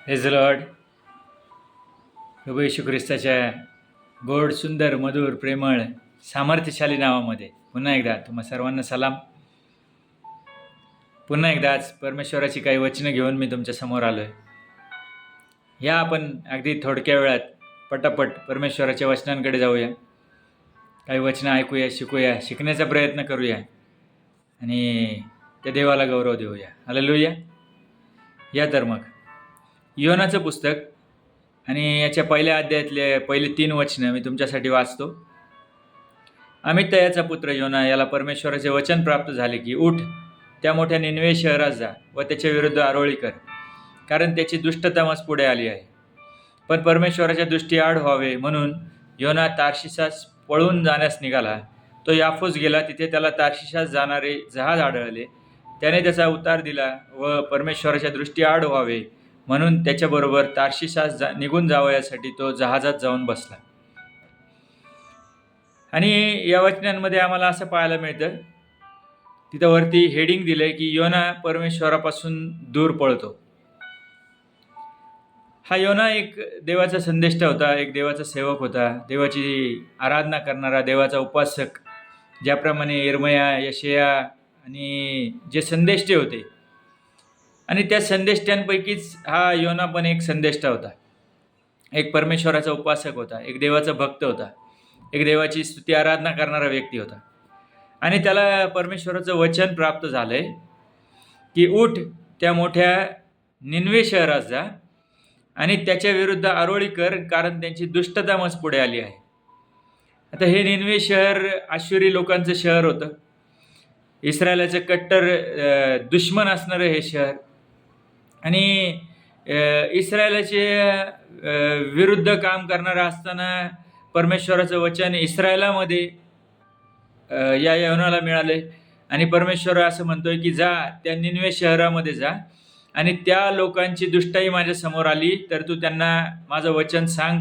Praise the Lord. प्रभू येशू ख्रिस्ताच्या गोड, सुंदर, मधुर, प्रेमळ, सामर्थ्यशाली नावामध्ये पुन्हा एकदा तुम्हा सर्वांना सलाम. पुन्हा एकदाच परमेश्वराची काही वचनं घेऊन मी तुमच्या समोर आलो आहे. या आपण अगदी थोडक्या वेळात पटापट परमेश्वराच्या वचनांकडे जाऊया. काही वचनं ऐकूया, शिकूया, शिकण्याचा प्रयत्न करूया आणि त्या देवाला गौरव देऊया. हालेलुया. या तर मग योनाचं पुस्तक आणि याच्या पहिल्या अध्यायातले पहिले 3 वचनं मी तुमच्यासाठी वाचतो. अमित्तयाचा पुत्र योना याला परमेश्वराचे वचन प्राप्त झाले की उठ, त्या मोठ्या निनवे शहरात जा व त्याच्या विरुद्ध आरोळी कर, कारण त्याची दुष्टता मज पुढे आली आहे. पण परमेश्वराच्या दृष्टी आड व्हावे म्हणून योना तार्शिशास पळून जाण्यास निघाला. तो याफोस गेला. तिथे त्याला तार्शिशास जाणारे जहाज आढळले. त्याने त्याचा उतार दिला व परमेश्वराच्या दृष्टी आड व्हावे म्हणून त्याच्याबरोबर तार्शिशास निघून जावयासाठी तो जहाजात जाऊन बसला. आणि या वचनांमध्ये आम्हाला असं पाहायला मिळतं, तिथं वरती हेडिंग दिलंय की योना परमेश्वरापासून दूर पळतो. हा योना एक देवाचा संदेष्टा होता, एक देवाचा सेवक होता, देवाची आराधना करणारा, देवाचा उपासक. ज्याप्रमाणे यिर्मया, यशया आणि जे संदेष्टे होते, आणि त्या संदेष्ट्यांपैकीच हा योना पण एक संदेष्टा होता. एक परमेश्वराचा उपासक होता, एक देवाचा भक्त होता, एक देवाची स्तुती आराधना करणारा व्यक्ती होता. आणि त्याला परमेश्वराचं वचन प्राप्त झालंय की उठ, त्या मोठ्या निनवे शहरात जा आणि त्याच्या विरुद्ध आरोळी कर, कारण त्यांची दुष्टता मज पुढे आली आहे. आता हे निनवे शहर आश्वरी लोकांचं शहर होतं. इस्रायलाचं कट्टर दुश्मन असणारं हे शहर. आणि इस्रायलाचे विरुद्ध काम करणारं असताना परमेश्वराचं वचन इस्रायलामध्ये या योनाला मिळाले. आणि परमेश्वर असं म्हणतोय की जा, त्या निनवे शहरामध्ये जा आणि त्या लोकांची दुष्टाई माझ्या समोर आली तर तू त्यांना माझं वचन सांग,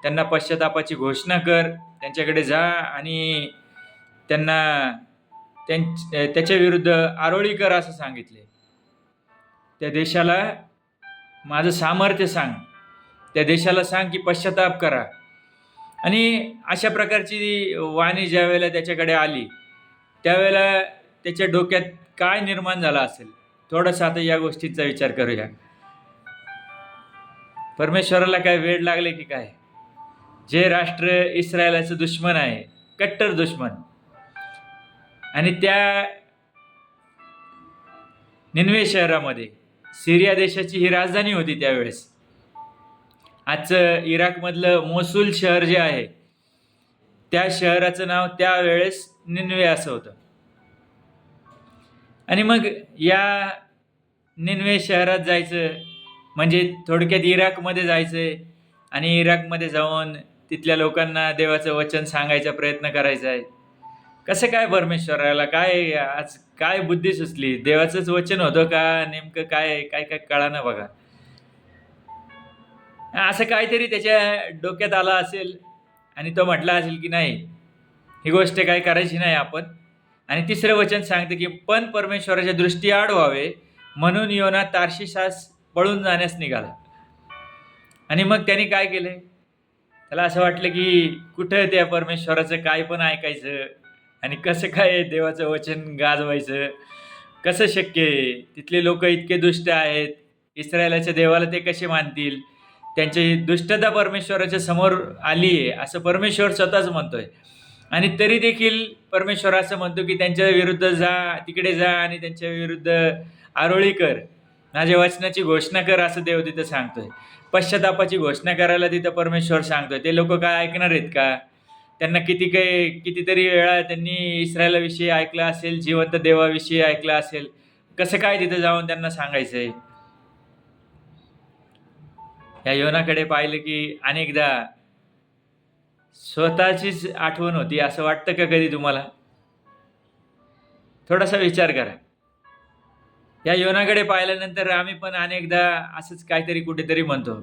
त्यांना पश्चातापाची घोषणा कर, त्यांच्याकडे जा आणि त्यांना त्याच्या विरुद्ध आरोळी कर असं सांगितले. त्या देशाला माझं सामर्थ्य सांग, त्या देशाला सांग की पश्चाताप करा. आणि अशा प्रकारची वाणी ज्या वेळेला त्याच्याकडे आली त्यावेळेला त्याच्या डोक्यात काय निर्माण झाला असेल, थोडंसं आता या गोष्टीचा विचार करूया. परमेश्वराला काय वेळ लागले की काय? जे राष्ट्र इस्रायलाचं दुश्मन आहे, कट्टर दुश्मन, आणि त्या निनवे शहरामध्ये, सिरिया देशाची ही राजधानी होती त्यावेळेस. आजचं इराकमधलं मोसूल शहर जे आहे त्या शहराचं नाव त्यावेळेस निनवे असं होतं. आणि मग या निनवे शहरात जायचं म्हणजे थोडक्यात इराकमध्ये जायचं आणि इराकमध्ये जाऊन तिथल्या लोकांना देवाचं वचन सांगायचा प्रयत्न करायचा आहे. कसं काय परमेश्वराला काय आज काय बुद्धी सुचली? देवाचंच वचन होतं का नेमकं काय काय काय कळानं बघा. असं काहीतरी त्याच्या डोक्यात आला असेल आणि तो म्हटला असेल की नाही, ही गोष्ट काय करायची नाही आपण. आणि तिसरं वचन सांगते की पण परमेश्वराच्या दृष्टी आड व्हावे म्हणून योना तार्शिशास पळून जाण्यास निघाला. आणि मग त्यांनी काय केलं? त्याला असं वाटलं की कुठं त्या परमेश्वराचं काय पण ऐकायचं आणि कसं काय देवाचं वचन गाजवायचं, कसं शक्य आहे? तिथले लोक इतके दुष्ट आहेत, इस्रायलाच्या देवाला ते कसे मानतील? त्यांची दुष्टता परमेश्वराच्या समोर आली आहे असं परमेश्वर स्वतःच म्हणतोय. आणि तरी देखील परमेश्वर असं म्हणतो की त्यांच्या विरुद्ध जा, तिकडे जा आणि त्यांच्या विरुद्ध आरोळी कर, माझ्या वचनाची घोषणा कर असं देव तिथं सांगतोय. पश्चातापाची घोषणा करायला तिथं परमेश्वर सांगतोय. ते लोक काय ऐकणार आहेत का? त्यांना कितीतरी वेळा त्यांनी इस्रायलाविषयी ऐकलं असेल, जिवंत देवाविषयी ऐकलं असेल, कसं काय तिथं जाऊन त्यांना सांगायचंय? या योनाकडे पाहिलं की अनेकदा स्वतःचीच आठवण होती असं वाटतं का कधी तुम्हाला? थोडासा विचार करा. या योनाकडे पाहिल्यानंतर आम्ही पण अनेकदा असंच काहीतरी कुठेतरी म्हणतो.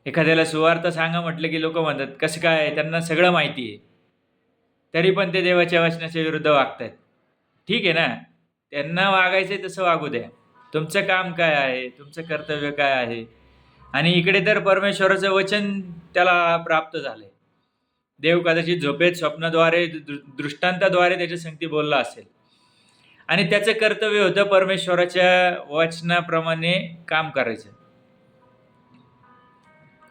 एखाद्याला सुवार्थ सांगा म्हटलं की लोक म्हणतात कसं काय, त्यांना सगळं माहिती आहे तरी पण ते देवाच्या वचनाच्या विरुद्ध वागतात. ठीक आहे ना, त्यांना वागायचंय तसं वागू द्या, तुमचं काम काय आहे, तुमचं कर्तव्य काय आहे. आणि इकडे तर परमेश्वराचं वचन त्याला प्राप्त झालंय. देव कदाचित झोपेत, स्वप्नाद्वारे, दृष्टांताद्वारे त्याच्या संगती बोलला असेल आणि त्याचं कर्तव्य होतं परमेश्वराच्या वचनाप्रमाणे काम करायचं.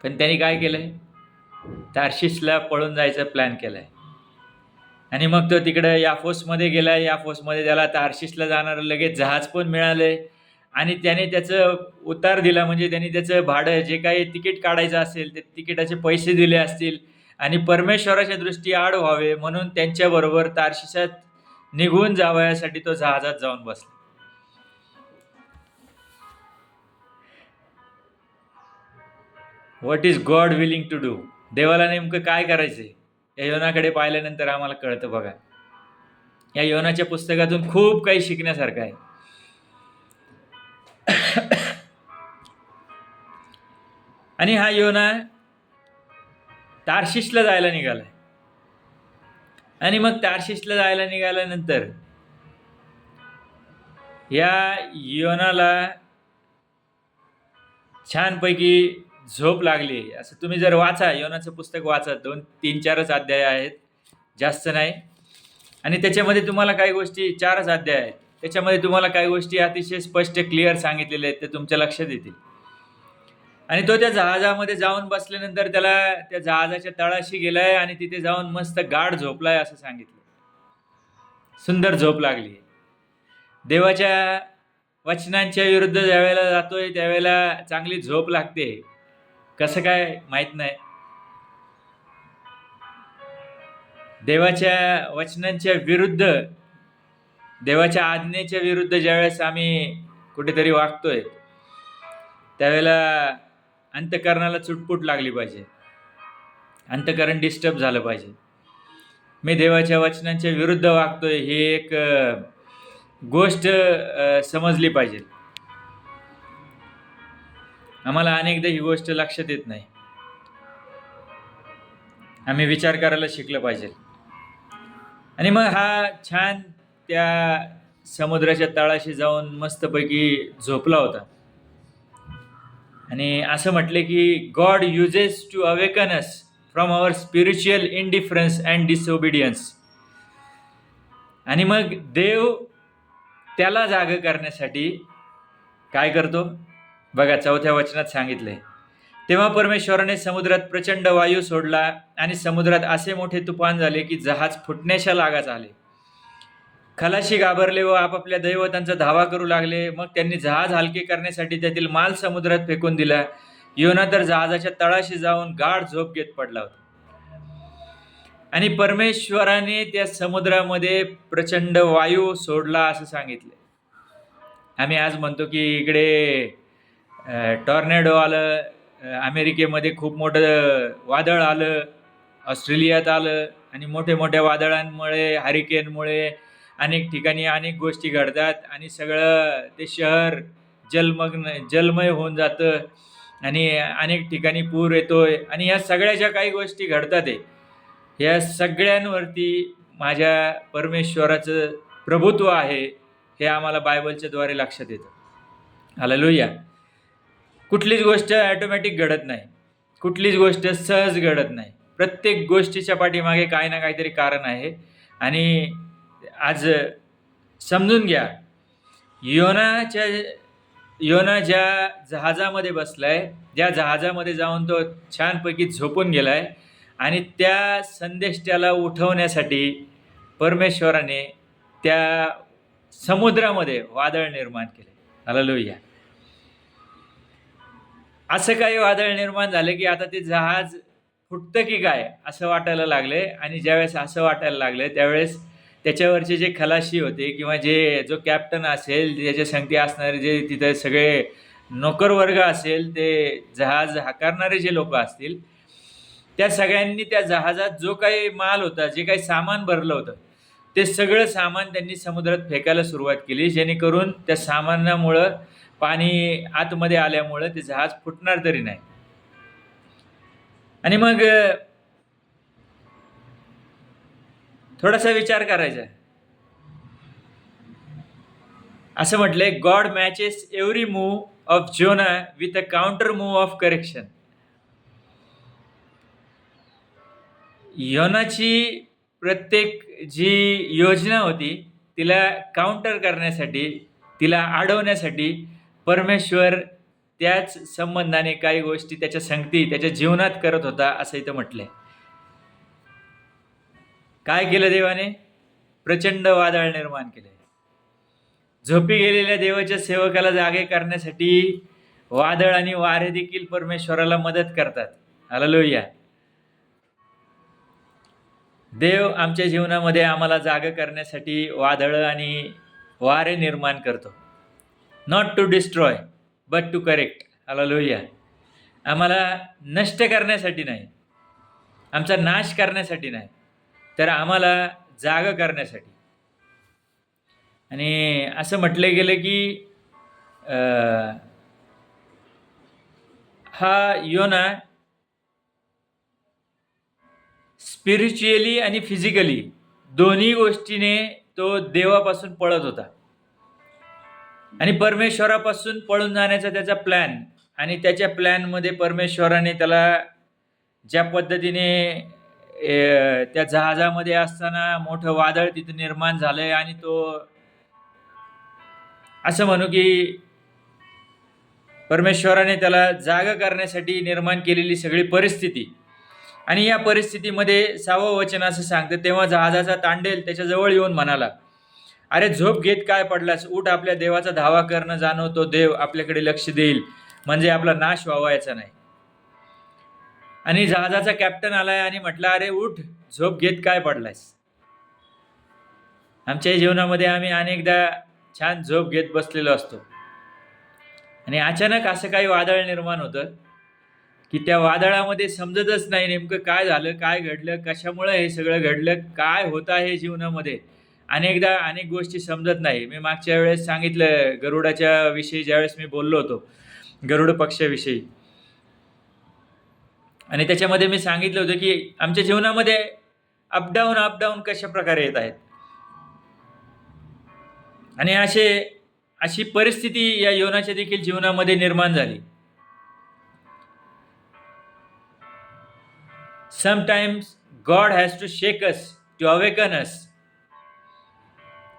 पण त्यांनी काय केलंय? तार्शिशला पळून जायचा प्लॅन केलाय आणि मग तो तिकडे याफोसमध्ये गेलाय. याफोसमध्ये त्याला तार्शिशला जाणारं लगेच जहाज पण मिळालंय आणि त्याने त्याचं उतार दिला, म्हणजे त्यांनी त्याचं भाडं जे काही तिकीट काढायचं असेल ते तिकिटाचे पैसे दिले असतील आणि परमेश्वराच्या दृष्टी आड व्हावे म्हणून त्यांच्याबरोबर तार्शिशात निघून जावयासाठी तो जहाजात जाऊन बसला. What is God willing to do? देवाला नेमकं काय करायचंय या योनाकडे पाहिल्यानंतर आम्हाला कळतं. बघा, या योनाच्या पुस्तकातून खूप काही शिकण्यासारखं आहे. आणि हा योना तार्शिशला जायला निघालाय आणि मग तार्शिशला जायला निघाल्यानंतर या योनाला छानपैकी झोप लागली. असं तुम्ही जर वाचा, योनाचं पुस्तक वाचा, 2-3-4च अध्याय आहेत, जास्त नाही. आणि त्याच्यामध्ये तुम्हाला काही गोष्टी, 4च अध्याय आहेत, त्याच्यामध्ये तुम्हाला काही गोष्टी अतिशय स्पष्ट क्लिअर सांगितलेल्या आहेत, ते तुमच्या लक्षात येतील. आणि तो त्या जहाजामध्ये जाऊन बसल्यानंतर त्याला त्या जहाजाच्या तळाशी गेलाय आणि तिथे जाऊन मस्त गाढ झोपलाय असं सांगितलं. सुंदर झोप लागली. देवाच्या वचनांच्या विरुद्ध ज्यावेळेला जातोय त्यावेळेला चांगली झोप लागते. कसं काय माहित नाही. देवाच्या वचनांच्या विरुद्ध, देवाच्या आज्ञेच्या विरुद्ध ज्यावेळेस आम्ही कुठेतरी वागतोय त्यावेळेला अंतःकरणाला चुटपुट लागली पाहिजे, अंतःकरण डिस्टर्ब झालं पाहिजे. मी देवाच्या वचनांच्या विरुद्ध वागतोय ही एक गोष्ट समजली पाहिजे. आम्हाला अनेकदा ही गोष्ट लक्षात येत नाही. आम्ही विचार करायला शिकलं पाहिजे. आणि मग हा छान त्या समुद्राच्या तळाशी जाऊन मस्तपैकी झोपला होता. आणि असं म्हटले की God uses to awaken us from our spiritual indifference and disobedience. आणि मग देव त्याला जाग करण्यासाठी काय करतो बघा, 4थ्या वचनात सांगितलंय, तेव्हा परमेश्वराने समुद्रात प्रचंड वायू सोडला आणि समुद्रात असे मोठे तुफान झाले की जहाज फुटण्याच्या लागाच आले. खलाशी घाबरले व आपापल्या दैवतांचा धावा करू लागले. मग त्यांनी जहाज हलके करण्यासाठी त्यातील माल समुद्रात फेकून दिला. योना तर जहाजाच्या तळाशी जाऊन गाढ झोप घेत पडला होता. आणि परमेश्वराने त्या समुद्रामध्ये प्रचंड वायू सोडला असं सांगितलं. आम्ही आज म्हणतो की इकडे टॉर्नेडो आलं, अमेरिकेमध्ये खूप मोठं वादळ आलं, ऑस्ट्रेलियात आलं आणि मोठ्या वादळांमुळे, हरिकेनमुळे अनेक ठिकाणी अनेक गोष्टी घडतात आणि सगळं ते शहर जलमय होऊन जातं आणि अनेक ठिकाणी पूर येतोय आणि ह्या सगळ्या ज्या काही गोष्टी घडतात या सगळ्यांवरती माझ्या परमेश्वराचं प्रभुत्व आहे हे आम्हाला बायबलच्या द्वारे लक्षात येतं. हालेलुया. कुठलीच गोष्ट ऑटोमॅटिक घडत नाही, कुठलीच गोष्ट सहज घडत नाही. प्रत्येक गोष्टीच्या पाठीमागे काही ना काहीतरी कारण आहे. आणि आज समजून घ्या, योना ज्या जहाजामध्ये बसलाय, ज्या जहाजामध्ये जाऊन तो छानपैकी झोपून गेलाय आणि त्या संदेष्ट्याला उठवण्यासाठी परमेश्वराने त्या समुद्रामध्ये वादळ निर्माण केले. हालेलुया. असं काही वादळ निर्माण झालं की आता ते जहाज फुटतं की काय असं वाटायला लागले. आणि ज्यावेळेस असं वाटायला लागलं त्यावेळेस त्याच्यावरचे जे खलाशी होते किंवा जो कॅप्टन असेल, ज्याच्या संगती असणारे जे तिथे सगळे नोकरवर्ग असेल, ते जहाज हाकारणारे जे लोक असतील, त्या सगळ्यांनी त्या जहाजात जो काही माल होता, जे काही सामान भरलं होतं, ते सगळं सामान त्यांनी समुद्रात फेकायला सुरुवात केली, जेणेकरून त्या सामानामुळं पाणी आतमध्ये आल्यामुळं ते जहाज फुटणार तरी नाही. आणि मग थोडासा विचार करायचा, असं म्हटलंय, God matches every move of Jonah with a counter move of correction. योनाची प्रत्येक जी योजना होती तिला काउंटर करण्यासाठी, तिला अडवण्यासाठी परमेश्वर त्याच संबंधाने काही गोष्टी त्याच्या संगती त्याच्या जीवनात करत होता, असं इथं म्हटलंय. काय केलं देवाने? प्रचंड वादळ निर्माण केले. झोपी गेलेल्या देवाच्या सेवकाला जागे करण्यासाठी वादळ आणि वारे देखील परमेश्वराला मदत करतात. हालेलुया. देव आमच्या जीवनामध्ये आम्हाला जाग करण्यासाठी वादळ आणि वारे निर्माण करतो. Not to destroy but to correct. Hallelujah. आम्हाला नष्ट करण्यासाठी नाही, आमचा नाश करण्यासाठी नाही, तर आम्हाला जाग करण्यासाठी. आणि असं म्हटलं गेलं की हा योना स्पिरिच्युअली आणि फिजिकली दोन्ही गोष्टीने तो देवापासून पळत होता आणि परमेश्वरापासून पळून जाण्याचा त्याचा प्लॅन. आणि त्याच्या प्लॅनमध्ये परमेश्वराने त्याला ज्या पद्धतीने त्या जहाजामध्ये असताना मोठं वादळ तिथे निर्माण झालंय आणि तो असं म्हणू की परमेश्वराने त्याला जागा करण्यासाठी निर्माण केलेली सगळी परिस्थिती. आणि या परिस्थितीमध्ये 6वं वचन असं सांगतं, तेव्हा जहाजाचा तांडेल त्याच्याजवळ येऊन म्हणाला, अरे झोप घेत काय पडलास, उठ, आपल्या देवाचा धावा करणं, जाणवतो देव आपल्याकडे लक्ष देईल, म्हणजे आपला नाश व्हावायचा नाही. आणि जहाजाचा कॅप्टन आलाय आणि म्हटला, अरे उठ, झोप घेत काय पडलास. आमच्या जीवनामध्ये आम्ही अनेकदा छान झोप घेत बसलेलो असतो आणि अचानक असं काही वादळ निर्माण होतं की त्या वादळामध्ये समजतच नाही नेमकं काय झालं, काय घडलं, कशामुळे हे सगळं घडलं, काय होत आहे जीवनामध्ये. अनेकदा अनेक गोष्टी समजत नाही. मी मागच्या वेळेस सांगितलं गरुडाच्या विषयी, ज्यावेळेस मी बोललो होतो गरुड पक्षाविषयी, आणि त्याच्यामध्ये मी सांगितलं होतं की आमच्या जीवनामध्ये अपडाऊन कशा प्रकारे येत आहेत. आणि अशी परिस्थिती या योनाच्या देखील जीवनामध्ये निर्माण झाली. Sometimes God has to shake us to awaken us.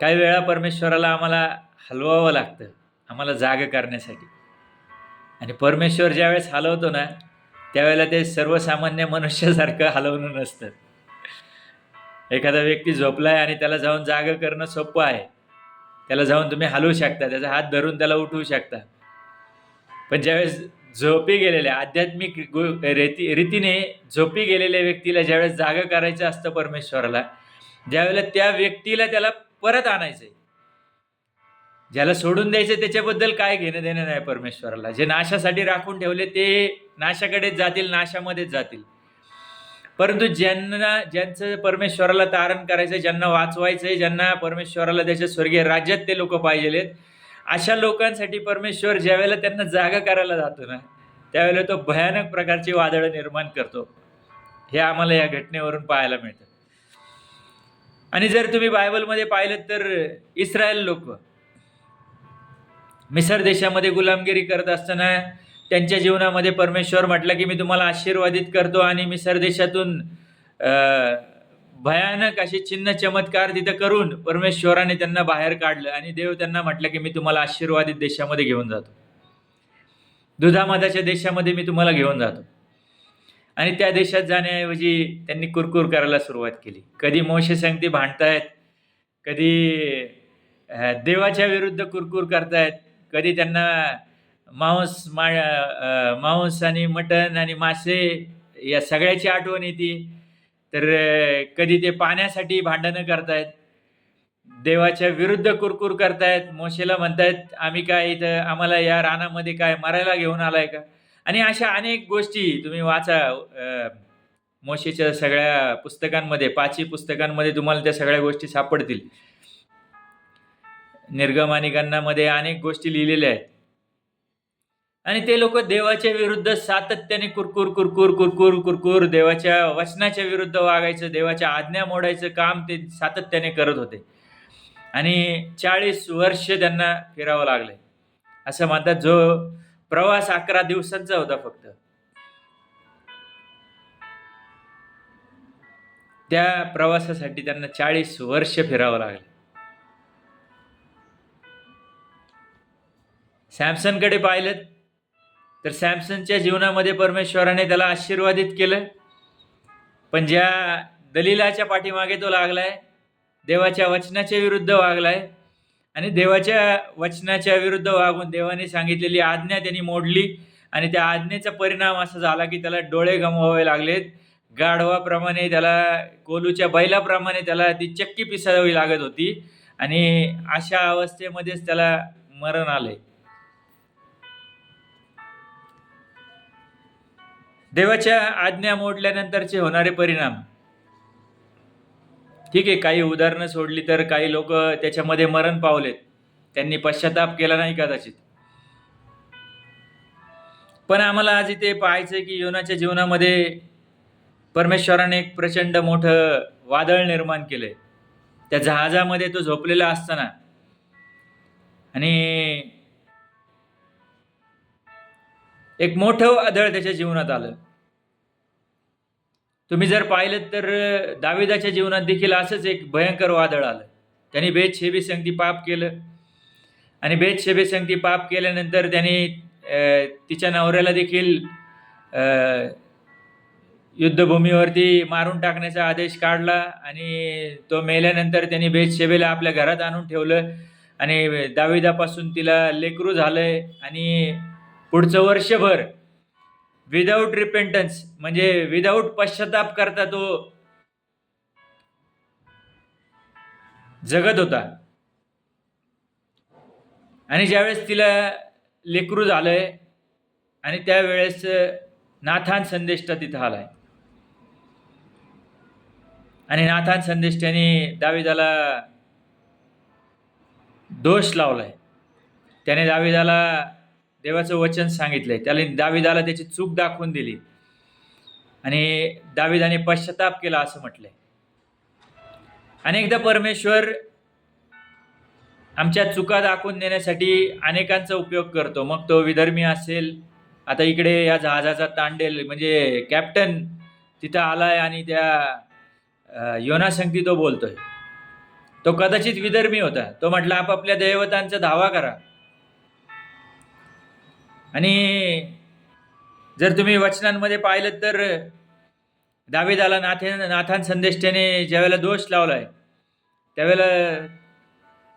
काही वेळा परमेश्वराला आम्हाला हलवावं लागतं आम्हाला जाग करण्यासाठी. आणि परमेश्वर ज्यावेळेस हलवतो ना, त्यावेळेला ते सर्वसामान्य मनुष्यासारखं हलवणं नसतं. एखादा व्यक्ती झोपलाय आणि त्याला जाऊन जाग करणं सोपं आहे. त्याला जाऊन तुम्ही हलवू शकता, त्याचा हात धरून त्याला उठवू शकता. पण ज्यावेळेस झोपी गेलेल्या आध्यात्मिक रीतीने झोपी गेलेल्या व्यक्तीला ज्यावेळेस जागा करायचं असतं परमेश्वराला, ज्यावेळेला त्या व्यक्तीला त्याला परत आणायचंय. ज्याला सोडून द्यायचं त्याच्याबद्दल काय घेणं देणं नाही परमेश्वराला. जे नाशासाठी राखून ठेवले ते नाशाकडेच जातील, नाशामध्येच जातील. परंतु ज्यांचं परमेश्वराला तारण करायचं, ज्यांना वाचवायचंय, ज्यांना परमेश्वराला त्याच्या स्वर्गीय राज्यात ते लोक पाहिजेलेत, अशा लोकांसाठी परमेश्वर ज्यावेळेला त्यांना जागा करायला जातो ना, त्यावेळेला तो भयानक प्रकारची वादळ निर्माण करतो. हे आम्हाला या घटनेवरून पाहायला मिळतं. आणि जर तुम्ही बायबलमध्ये पाहिलं तर इस्रायल लोक मिसर देशामध्ये गुलामगिरी करत असताना त्यांच्या जीवनामध्ये परमेश्वर म्हटलं की मी तुम्हाला आशीर्वादित करतो, आणि मिसर देशातून भयानक असे चिन्ह चमत्कार तिथं करून परमेश्वराने त्यांना बाहेर काढलं. आणि देव त्यांना म्हटलं की मी तुम्हाला आशीर्वादित देशामध्ये घेऊन जातो, दुधामधाच्या देशामध्ये मी तुम्हाला घेऊन जातो. आणि त्या देशात जाण्याऐवजी त्यांनी कुरकुर करायला सुरुवात केली. कधी मोशे संगती भांडतायत, कधी देवाच्या विरुद्ध कुरकुर करतायत, कधी त्यांना मांस आणि मटण आणि मासे या सगळ्याची आठवण येते, तर कधी ते पाण्यासाठी भांडणं करतायत, देवाच्या विरुद्ध कुरकुर करतायत. मोशेला म्हणतायत आम्ही काय इथं, आम्हाला या रानामध्ये काय मरायला घेऊन आलाय का. आणि अशा अनेक गोष्टी तुम्ही वाचा मोशेच्या सगळ्या पुस्तकांमध्ये, 5 पुस्तकांमध्ये तुम्हाला त्या सगळ्या गोष्टी सापडतील. निर्गम आणि गन्नामध्ये अनेक गोष्टी लिहिलेल्या आहेत. आणि ते लोक देवाच्या विरुद्ध सातत्याने कुरकुर देवाच्या वचनाच्या विरुद्ध वागायचं, देवाच्या आज्ञा मोडायचं काम ते सातत्याने करत होते. आणि 40 वर्ष त्यांना फिरावं लागले. असं म्हणतात जो प्रवास 11 दिवसांचा होता फक्त. त्या प्रवासासाठी त्यांना 40 वर्ष फिरावं लागले. सॅमसनकडे पाहिलं तर सॅमसनच्या जीवनामध्ये परमेश्वराने त्याला आशीर्वादित केलं, पण ज्या दलीलाच्या पाठीमागे तो लागलाय, देवाच्या वचनाच्या विरुद्ध वागलाय आणि देवाच्या वचनाच्या विरुद्ध वागून देवाने सांगितलेली आज्ञा त्यांनी मोडली आणि त्या आज्ञेचा परिणाम असा झाला की त्याला डोळे गमवावे लागलेत. गाढवाप्रमाणे त्याला, कोलूच्या बैलाप्रमाणे त्याला ती चक्की पिसावी लागत होती आणि अशा अवस्थेमध्येच त्याला मरण आलंय. देवाच्या आज्ञा मोडल्यानंतरचे होणारे परिणाम, ठीक आहे, काही उदाहरणं सोडली तर काही लोक त्याच्यामध्ये मरण पावलेत, त्यांनी पश्चाताप केला नाही कदाचित. पण आम्हाला आज इथे पाहायचंय की योनाच्या जीवनामध्ये परमेश्वराने एक प्रचंड मोठं वादळ निर्माण केलंय. त्या जहाजामध्ये तो झोपलेला असताना आणि एक मोठं वादळ त्याच्या जीवनात आलं. तुम्ही जर पाहिलं तर दाविदाच्या जीवनात देखील असंच एक भयंकर वादळ आलं. त्यांनी बेतशेबी संगती पाप केलं आणि बेतशेबी संगती पाप केल्यानंतर त्यांनी तिच्या नवऱ्याला देखील युद्धभूमीवरती मारून टाकण्याचा आदेश काढला आणि तो मेल्यानंतर त्यांनी बेतशेबेला आपल्या घरात आणून ठेवलं आणि दाविदापासून तिला लेकरू झालंय आणि पुढचं वर्षभर विदाऊट रिपेंटन्स, म्हणजे विदाऊट पश्चाताप करता तो जगत होता. आणि ज्यावेळेस तिला लेकरू झालंय आणि त्यावेळेस नाथान संदेष्टा तिथं आलाय आणि नाथान संदेष्टाने दाविदाला दोष लावलाय. त्याने दाविदाला देवाचं वचन सांगितलंय, त्याने दाविदाला त्याची चूक दाखवून दिली आणि दाविदाने पश्चाताप केला असं म्हटलंय. अनेकदा परमेश्वर आमच्या चुका दाखवून देण्यासाठी अनेकांचा उपयोग करतो. मग तो विधर्मी असेल, आता इकडे या जहाजाचा तांडेल म्हणजे कॅप्टन तिथं आलाय आणि त्या योना संगती तो बोलतोय. तो कदाचित विधर्मी होता. तो म्हटला आपापल्या दैवतांचा धावा करा. आणि जर तुम्ही वचनांमध्ये पाहिलं तर दाविदाला नाथान संदेष्टाने ज्यावेळेला दोष लावलाय त्यावेळेला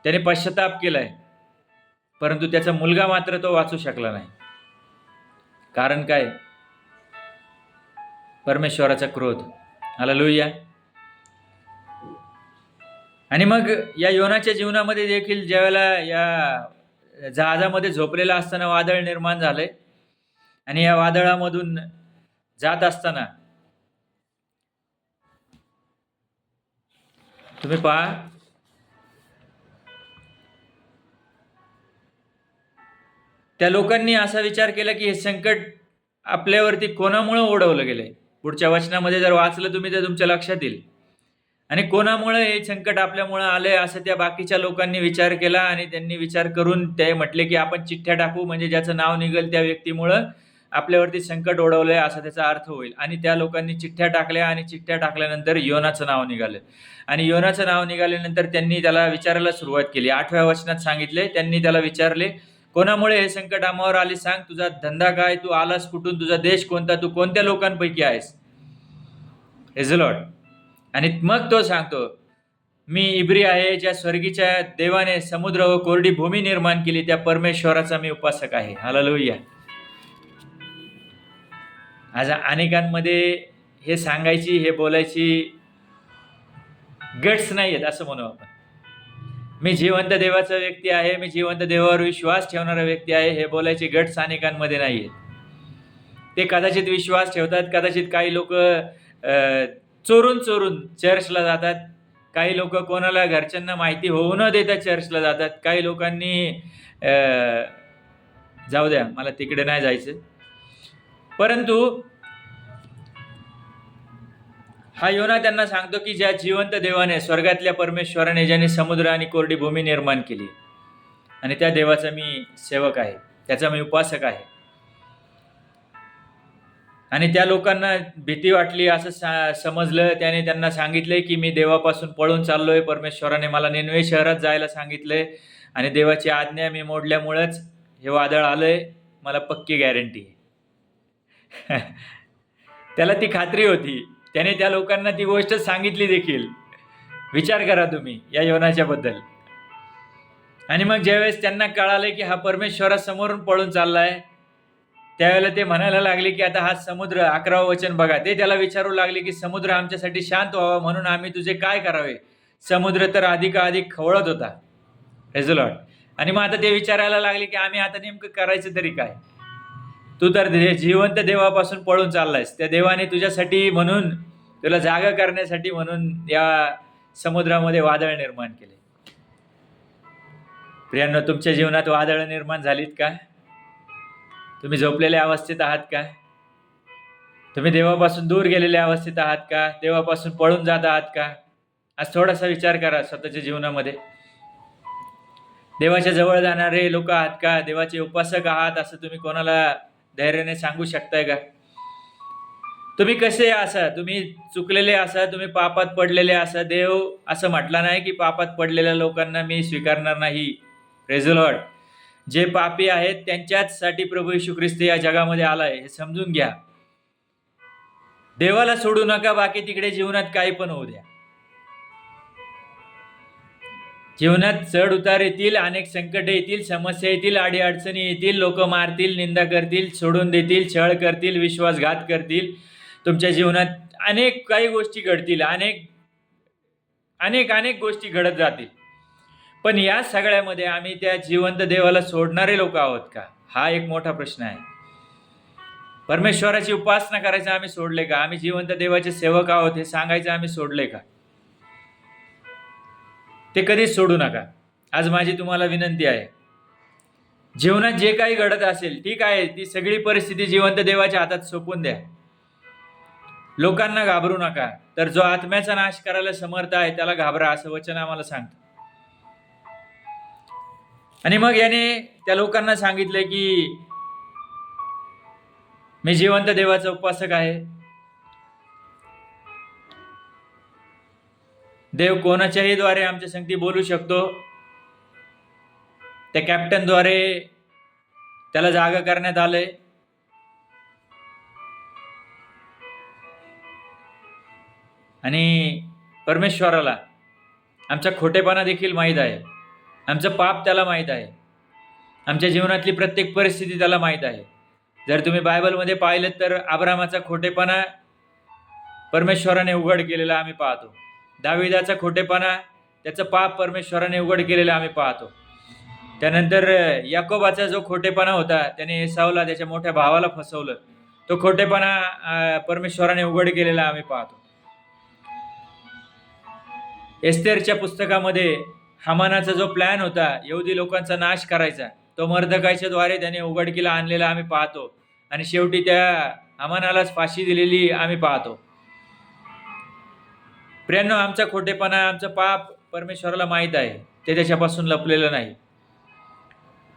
त्याने पश्चाताप केलाय, परंतु त्याचा मुलगा मात्र तो वाचू शकला नाही. कारण काय? परमेश्वराचा क्रोध. हालेलुया. आणि मग या योनाच्या जीवनामध्ये देखील ज्यावेळेला या जहाजामध्ये झोपलेला असताना वादळ निर्माण झालंय आणि या वादळामधून जात असताना तुम्ही पहा, त्या लोकांनी असा विचार केला की हे संकट आपल्यावरती कोणामुळे ओढवलं गेलंय. पुढच्या वचनामध्ये जर वाचलं तुम्ही तर तुमच्या लक्षात येईल. आणि कोणामुळे हे संकट आपल्यामुळे आलंय असं त्या बाकीच्या लोकांनी विचार केला आणि त्यांनी विचार करून ते म्हटले की आपण चिठ्ठ्या टाकू, म्हणजे ज्याचं नाव निघेल त्या व्यक्तीमुळं आपल्यावरती संकट ओढवलंय असा त्याचा अर्थ होईल. आणि त्या लोकांनी चिठ्ठ्या टाकल्या आणि चिठ्ठ्या टाकल्यानंतर योनाचं नाव निघालं आणि योनाचं नाव निघाल्यानंतर त्यांनी त्याला विचारायला सुरुवात केली. 8व्या वचनात सांगितले, त्यांनी त्याला विचारले कोणामुळे हे संकट आम्हावर आले सांग, तुझा धंदा काय, तू आलास कुठून, तुझा देश कोणता, तू कोणत्या लोकांपैकी आहेस. Praise the Lord. आणि मग तो सांगतो मी इब्री आहे, ज्या स्वर्गीच्या देवाने समुद्र व कोरडी भूमी निर्माण केली त्या परमेश्वराचा मी उपासक आहे. हालेलुया. आज अनेकांमध्ये हे सांगायची, हे बोलायची गट्स नाही आहेत असं म्हणू आपण. मी जिवंत देवाचा व्यक्ती आहे, मी जिवंत देवावर विश्वास ठेवणारा व्यक्ती आहे, हे बोलायचे गट्स अनेकांमध्ये नाही आहेत. ते कदाचित विश्वास ठेवतात. कदाचित काही लोक चोरून चर्चला जातात, काही लोक कोणाला घरच्यांना माहिती होऊ न देता चर्चला जातात. काही लोकांनी जाऊ द्या, मला तिकडे नाही जायचं. परंतु हा योना त्यांना सांगतो की ज्या जिवंत देवाने, स्वर्गातल्या परमेश्वराने ज्याने समुद्र आणि कोरडी भूमी निर्माण केली, आणि त्या देवाचा मी सेवक आहे, त्याचा मी उपासक आहे. आणि त्या लोकांना भीती वाटली असं समजलं. त्याने त्यांना सांगितलंय की मी देवापासून पळून चाललोय, परमेश्वराने मला निनवे शहरात जायला सांगितलंय आणि देवाची आज्ञा मी मोडल्यामुळेच हे वादळ आलंय, मला पक्की गॅरंटी आहे. त्याला ती खात्री होती. त्याने त्या लोकांना ती गोष्ट सांगितली देखील. विचार करा तुम्ही या योनाच्या बद्दल. आणि मग ज्यावेळेस त्यांना कळालं की हा परमेश्वरासमोरून पळून चाललाय, त्यावेळेला ते म्हणायला लागले की आता हा समुद्र, 11वं वचन बघा, ते त्याला विचारू लागले की समुद्र आमच्यासाठी शांत व्हावा म्हणून आम्ही तुझे काय करावे. समुद्र तर अधिकाधिक खवळत होता. Praise the Lord. आणि मग आता ते विचारायला लागले की आम्ही आता नेमकं करायचं तरी काय. तू तर जिवंत देवापासून पळून चाललायस. त्या देवाने तुझ्यासाठी म्हणून, तुला जागा करण्यासाठी म्हणून या समुद्रामध्ये वादळ निर्माण केले. प्रियांनो, तुमच्या जीवनात वादळ निर्माण झालीत का? तुम्ही झोपलेल्या अवस्थेत आहात का? तुम्ही देवापासून दूर गेलेल्या अवस्थेत आहात का? देवापासून पळून जात आहात का? आज थोडासा विचार करा स्वतःच्या जीवनामध्ये. देवाच्या जवळ जाणारे लोक आहात का? देवाचे उपासक आहात असं तुम्ही कोणाला धैर्याने सांगू शकताय का? तुम्ही कसे असा, तुम्ही चुकलेले असा, तुम्ही पापात पडलेले असा. देव असं म्हटला नाही की पापात पडलेल्या लोकांना मी स्वीकारणार नाही. Praise the Lord. जे पापी आहेत त्यांच्याचसाठी प्रभू येशू ख्रिस्त या जगामध्ये आलाय, हे समजून घ्या. देवाला सोडू नका. बाकी तिकडे जीवनात काही पण होऊ द्या. जीवनात चढ उतार येतील, अनेक संकट येतील, समस्या येतील, अडीअडचणी येतील, लोक मारतील, निंदा करतील, सोडून देतील, छळ करतील, विश्वासघात करतील. तुमच्या जीवनात अनेक काही गोष्टी घडतील, अनेक अनेक अनेक गोष्टी घडत जातील. पण या सगळ्यामध्ये आम्ही त्या जिवंत देवाला सोडणारे लोक आहोत का? हा एक मोठा प्रश्न आहे. परमेश्वराची उपासना करायचं आम्ही सोडले का? आम्ही जिवंत देवाचे सेवक आहोत हे सांगायचं आम्ही सोडले का? ते कधीच सोडू नका. आज माझी तुम्हाला विनंती आहे, जीवनात जे काही घडत असेल ठीक आहे, ती सगळी परिस्थिती जिवंत देवाच्या हातात सोपून द्या. लोकांना घाबरू नका. तर जो आत्म्याचा नाश करायला समर्थ आहे त्याला घाबरा, असं वचन आम्हाला सांगतं. आणि मग याने त्या लोकांना सांगितलं की मी जिवंत देवाचा उपासक आहे. देव कोणाच्याही द्वारे आमच्या संगती बोलू शकतो. त्या कॅप्टनद्वारे त्याला जागा करण्यात आलंय. आणि परमेश्वराला आमचा खोटेपणा देखील माहीत आहे, आमचं पाप त्याला माहीत आहे, आमच्या जीवनातली प्रत्येक परिस्थिती त्याला माहीत आहे. जर तुम्ही बायबलमध्ये पाहिलं तर अब्रामाचा खोटेपणा परमेश्वराने उघड केलेला आम्ही पाहतो. दाविदाचा खोटेपणा, त्याचं पाप परमेश्वराने उघड केलेलं आम्ही पाहतो. त्यानंतर याकोबाचा जो खोटेपणा होता, त्याने एसावला, त्याच्या मोठ्या भावाला फसवलं, तो खोटेपणा परमेश्वराने उघड केलेला आम्ही पाहतो. एस्तेरच्या पुस्तकामध्ये हामानाचा जो प्लॅन होता यहुदी लोकांचा नाश करायचा, तो मर्दकायच्या द्वारे त्याने उघडकीला आणलेला आम्ही पाहतो. आणि शेवटी त्या हामानालाच फाशी दिलेली आम्ही पाहतो. प्रियांनो, आमचा खोटेपणा, आमचं पाप परमेश्वराला माहीत आहे, ते त्याच्यापासून लपलेलं नाही.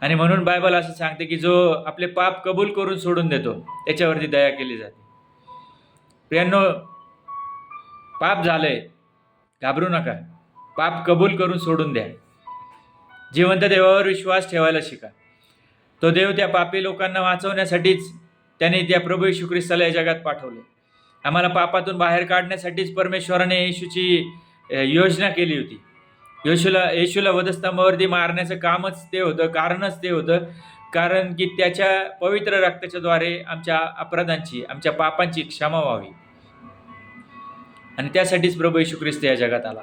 आणि म्हणून बायबल असं सांगते की जो आपले पाप कबूल करून सोडून देतो त्याच्यावरती दया केली जाते. प्रियांनो, पाप झालंय, घाबरू नका. पाप कबूल करून सोडून द्या. जिवंत देवावर विश्वास ठेवायला शिका. तो देव त्या पापी लोकांना वाचवण्यासाठीच त्याने त्या प्रभू येशू ख्रिस्ताला या जगात पाठवले. आम्हाला पापातून बाहेर काढण्यासाठीच परमेश्वराने येशूची योजना केली होती. येशूला वधस्तंभावरती मारण्याचं कामच ते होतं, कारणच ते होतं. कारण की त्याच्या पवित्र रक्ताच्या द्वारे आमच्या अपराधांची, आमच्या पापांची क्षमा व्हावी. आणि त्यासाठीच प्रभू येशू ख्रिस्त या जगात आला.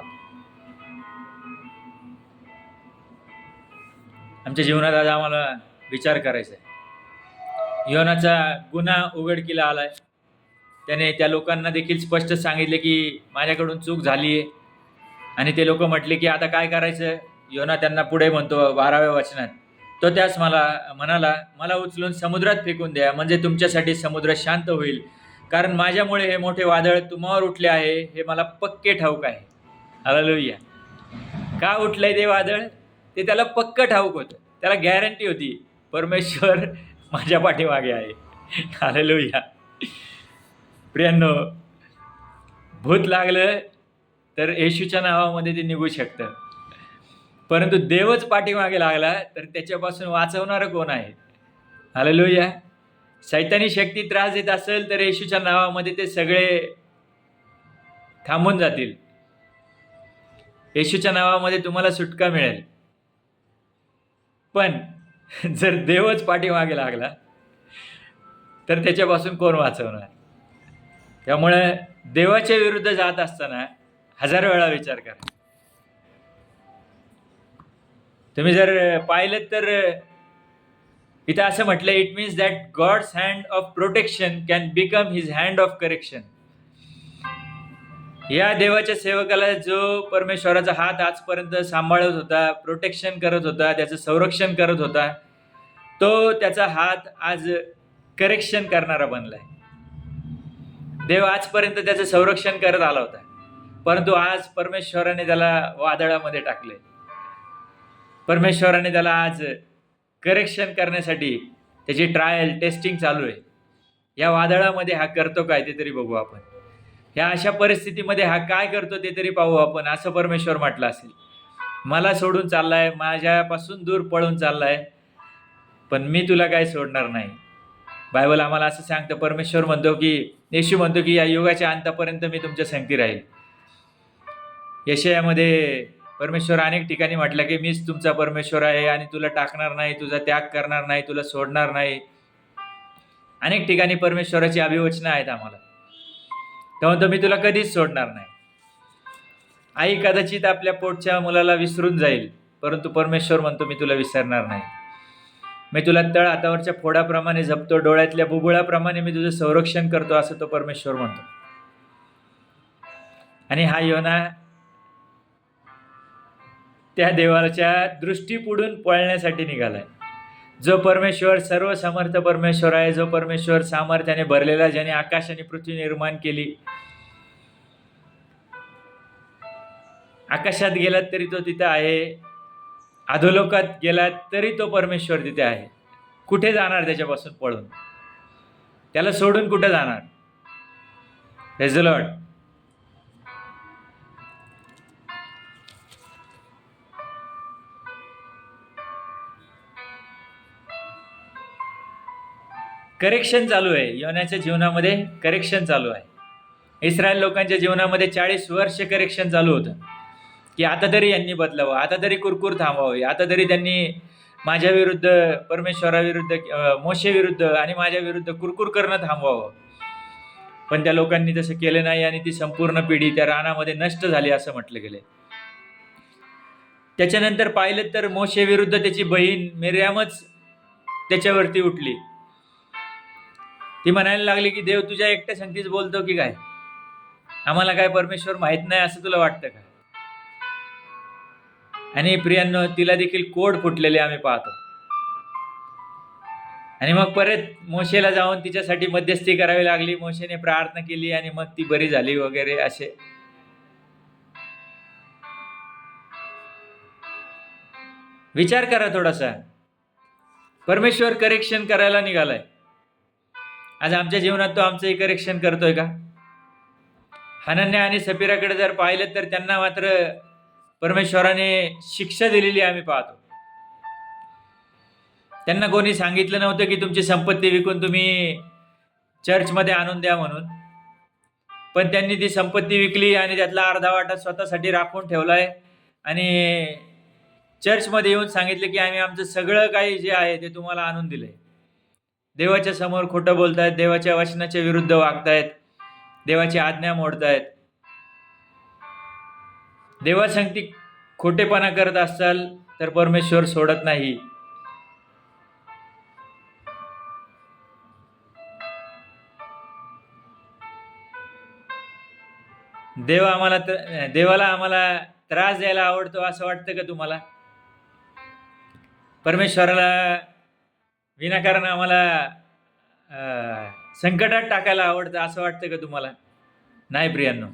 आमच्या जीवनात आज आम्हाला विचार करायचा आहे. योनाचा गुन्हा उघडकीला आलाय. त्याने त्या लोकांना देखील स्पष्ट सांगितले की माझ्याकडून चूक झाली आहे. आणि ते लोक म्हटले की आता काय करायचं. योना त्यांना पुढे म्हणतो 12व्या वचनात, तो त्यास म्हणाला, मला उचलून समुद्रात फेकून द्या, म्हणजे तुमच्यासाठी समुद्र शांत होईल. कारण माझ्यामुळे हे मोठे वादळ तुम्हावर उठले आहे हे मला पक्के ठाऊक आहे. हालेलुया. का उठलंय ते वादळ ते त्याला पक्क ठाऊक होतं. त्याला गॅरंटी होती परमेश्वर माझ्या पाठीमागे आहे. हालेलुया. प्रियांनो, भूत लागलं तर येशूच्या नावामध्ये ते निघू शकतं, परंतु देवच पाठीमागे लागला तर त्याच्यापासून वाचवणारं कोण आहे? हालेलुया. शैतानी शक्ती त्रास देत असेल तर येशूच्या नावामध्ये ते सगळे थांबून जातील. येशूच्या नावामध्ये तुम्हाला सुटका मिळेल. पण जर देवच पाठीमागे लागला तर त्याच्यापासून कोण वाचवणार? त्यामुळे देवाच्या विरुद्ध जात असताना 1000 वेळा विचार करा. तुम्ही जर पाहिलं तर इथं असं म्हटलं, it means that God's hand of protection can become his hand of correction. या देवाच्या सेवकाला जो परमेश्वराचा हात आजपर्यंत सांभाळत होता, प्रोटेक्शन करत होता, त्याचं संरक्षण करत होता, तो त्याचा हात आज करेक्शन करणारा बनलाय. देव आजपर्यंत त्याचं संरक्षण करत आला होता, परंतु आज परमेश्वराने त्याला वादळामध्ये टाकले. परमेश्वराने त्याला आज करेक्शन करण्यासाठी त्याची ट्रायल टेस्टिंग चालू आहे. या वादळामध्ये हा करतो काय ते तरी बघू आपण. ह्या अशा परिस्थितीमध्ये हा काय करतो ते तरी पाहू आपण. असं परमेश्वर म्हटलं असेल, मला सोडून चाललाय, माझ्यापासून दूर पळून चाललाय, पण मी तुला काय सोडणार नाही. बायबल आम्हाला असं सांगतं, परमेश्वर म्हणतो की, येशू म्हणतो की या युगाच्या अंतापर्यंत मी तुमच्या संगती राहील. यशायामध्ये परमेश्वर अनेक ठिकाणी म्हटलं की मीच तुमचा परमेश्वर आहे आणि तुला टाकणार नाही, तुझा त्याग करणार नाही, तुला सोडणार नाही. अनेक ठिकाणी परमेश्वराची अभिवचनं आहेत आम्हाला. तेव्हा म्हणतो मी तुला कधीच सोडणार नाही. आई कदाचित आपल्या पोटच्या मुलाला विसरून जाईल, परंतु परमेश्वर म्हणतो मी तुला विसरणार नाही. मी तुला तळ हातावरच्या फोडाप्रमाणे जपतो, डोळ्यातल्या बुबुळाप्रमाणे मी तुझं संरक्षण करतो, असं तो परमेश्वर म्हणतो. आणि हा योना त्या देवाच्या दृष्टीपुढून पळण्यासाठी निघालाय. जो परमेश्वर सर्वसमर्थ परमेश्वर आहे, जो परमेश्वर सामर्थ्याने भरलेला, ज्याने आकाश आणि पृथ्वी निर्माण केली. आकाशात गेलात तरी तो तिथं आहे, अधोलोकात गेलात तरी तो परमेश्वर तिथे आहे. कुठे जाणार त्याच्यापासून पळून? त्याला सोडून कुठे जाणार? Praise the Lord. करेक्शन चालू आहे. योनाच्या जीवनामध्ये करेक्शन चालू आहे. इस्रायल लोकांच्या जीवनामध्ये 40 वर्ष करेक्शन चालू होतं की आता तरी यांनी बदलावं, आता तरी कुरकुर थांबवावी, आता तरी त्यांनी माझ्या विरुद्ध, परमेश्वराविरुद्ध, मोशे विरुद्ध आणि माझ्या विरुद्ध कुरकुर करणं थांबवावं. पण त्या लोकांनी तसं केलं नाही आणि ती संपूर्ण पिढी त्या रानामध्ये नष्ट झाली असं म्हटलं गेले. त्याच्यानंतर पाहिलं तर मोशे विरुद्ध त्याची बहीण मिर्यामच त्याच्यावरती उठली. ती म्हणायला लागली की देव तुझ्या एकट्या संगतीच बोलतो की काय? आम्हाला काय परमेश्वर माहित नाही असं तुला वाटतं का? आणि प्रियांनो, तिला देखील कोड फुटलेले आम्ही पाहतो. आणि मग परत मोशेला जाऊन तिच्यासाठी मध्यस्थी करावी लागली. मोशेने प्रार्थना केली आणि मग ती बरी झाली वगैरे असे. विचार करा थोडासा. परमेश्वर करेक्शन करायला निघालाय. आज आमच्या जीवनात तो आमचंही करेक्शन करतोय का? हनन्या आणि सफीराकडे जर पाहिलं तर त्यांना मात्र परमेश्वराने शिक्षा दिलेली आम्ही पाहतो. त्यांना कोणी सांगितलं नव्हतं की तुमची संपत्ती विकून तुम्ही चर्चमध्ये आणून द्या म्हणून, पण त्यांनी ती संपत्ती विकली आणि त्यातला अर्धा वाटा स्वतःसाठी राखून ठेवलाय आणि चर्चमध्ये येऊन सांगितले की आम्ही आमचं सगळं काही जे आहे ते तुम्हाला आणून दिलंय. देवाच्या समोर खोटं बोलतायत, देवाच्या वचनाच्या विरुद्ध वागतायत, देवाची आज्ञा मोडतायत. देवासंगती खोटेपणा करत असाल तर परमेश्वर सोडत नाही. देवाला आम्हाला त्रास द्यायला आवडतो असं वाटतं का तुम्हाला? परमेश्वराला विनाकारण आम्हाला संकटात टाकायला आवडतं असं वाटतं का तुम्हाला? नाही प्रियांनो.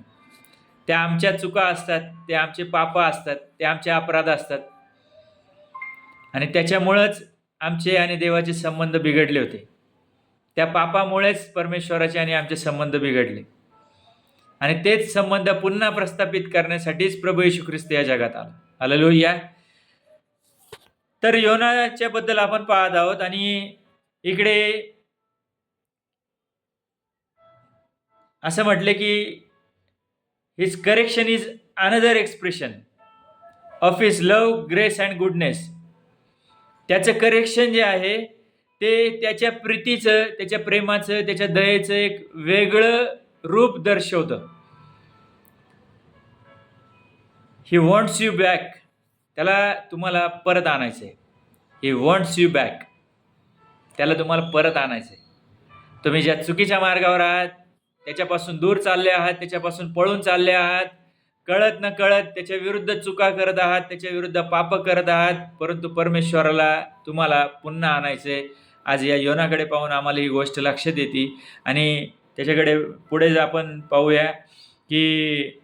त्या आमच्या चुका असतात, ते आमचे पाप असतात, ते आमचे अपराध असतात आणि त्याच्यामुळंच आमचे आणि देवाचे संबंध बिघडले होते. त्या पापामुळेच परमेश्वराचे आणि आमचे संबंध बिघडले आणि तेच संबंध पुन्हा प्रस्थापित करण्यासाठीच प्रभू येशू ख्रिस्त या जगात आला. हालेलुया. तर योनाच्या बद्दल आपण पाहत आहोत आणि इकडे असं म्हटले की his correction is another expression of his love, grace and goodness. त्याचं करेक्शन जे आहे ते त्याच्या प्रीतीचं, त्याच्या प्रेमाचं, त्याच्या दयेचं एक वेगळं रूप दर्शवतं. He wants you back. त्याला तुम्हाला परत आणायचंय. He wants you back. त्याला तुम्हाला परत आणायचंय. तुम्ही ज्या चुकीच्या मार्गावर आहात, त्याच्यापासून दूर चालले आहात, त्याच्यापासून पळून चालले आहात, कळत न कळत त्याच्या विरुद्ध चुका करत आहात, त्याच्या विरुद्ध पाप करत आहात, परंतु परमेश्वराला तुम्हाला पुन्हा आणायचंय. आज या योनाकडे पाहून आम्हाला ही गोष्ट लक्षात येते आणि त्याच्याकडे पुढे आपण पाहूया की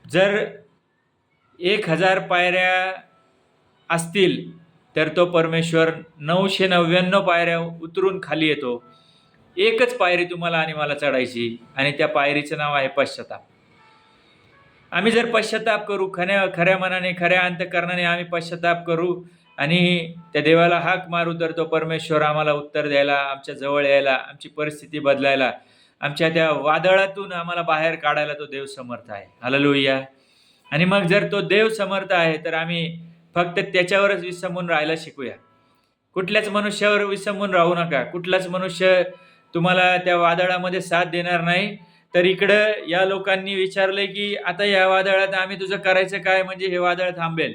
जर 1000 पायऱ्या असतील तर तो परमेश्वर 999 पायऱ्या उतरून खाली येतो. एकच पायरी तुम्हाला आणि मला चढायची आणि त्या पायरीचं नाव आहे पश्चाताप. आम्ही जर पश्चाताप करू, खऱ्या मनाने, खऱ्या अंतःकरणाने आम्ही पश्चाताप करू आणि त्या देवाला हाक मारू, तर तो परमेश्वर आम्हाला उत्तर द्यायला, आमच्या जवळ यायला, आमची परिस्थिती बदलायला, आमच्या त्या वादळातून आम्हाला बाहेर काढायला तो देव समर्थ आहे. हालेलुया. आणि मग जर तो देव समर्थ आहे तर आम्ही फक्त त्याच्यावरच विसंबून राहायला शिकूया. कुठल्याच मनुष्यावर विसंबून राहू नका. कुठलाच मनुष्य तुम्हाला त्या वादळामध्ये साथ देणार नाही. तर इकडं या लोकांनी विचारलंय की आता या वादळात आम्ही तुझं करायचं काय, म्हणजे हे वादळ थांबेल.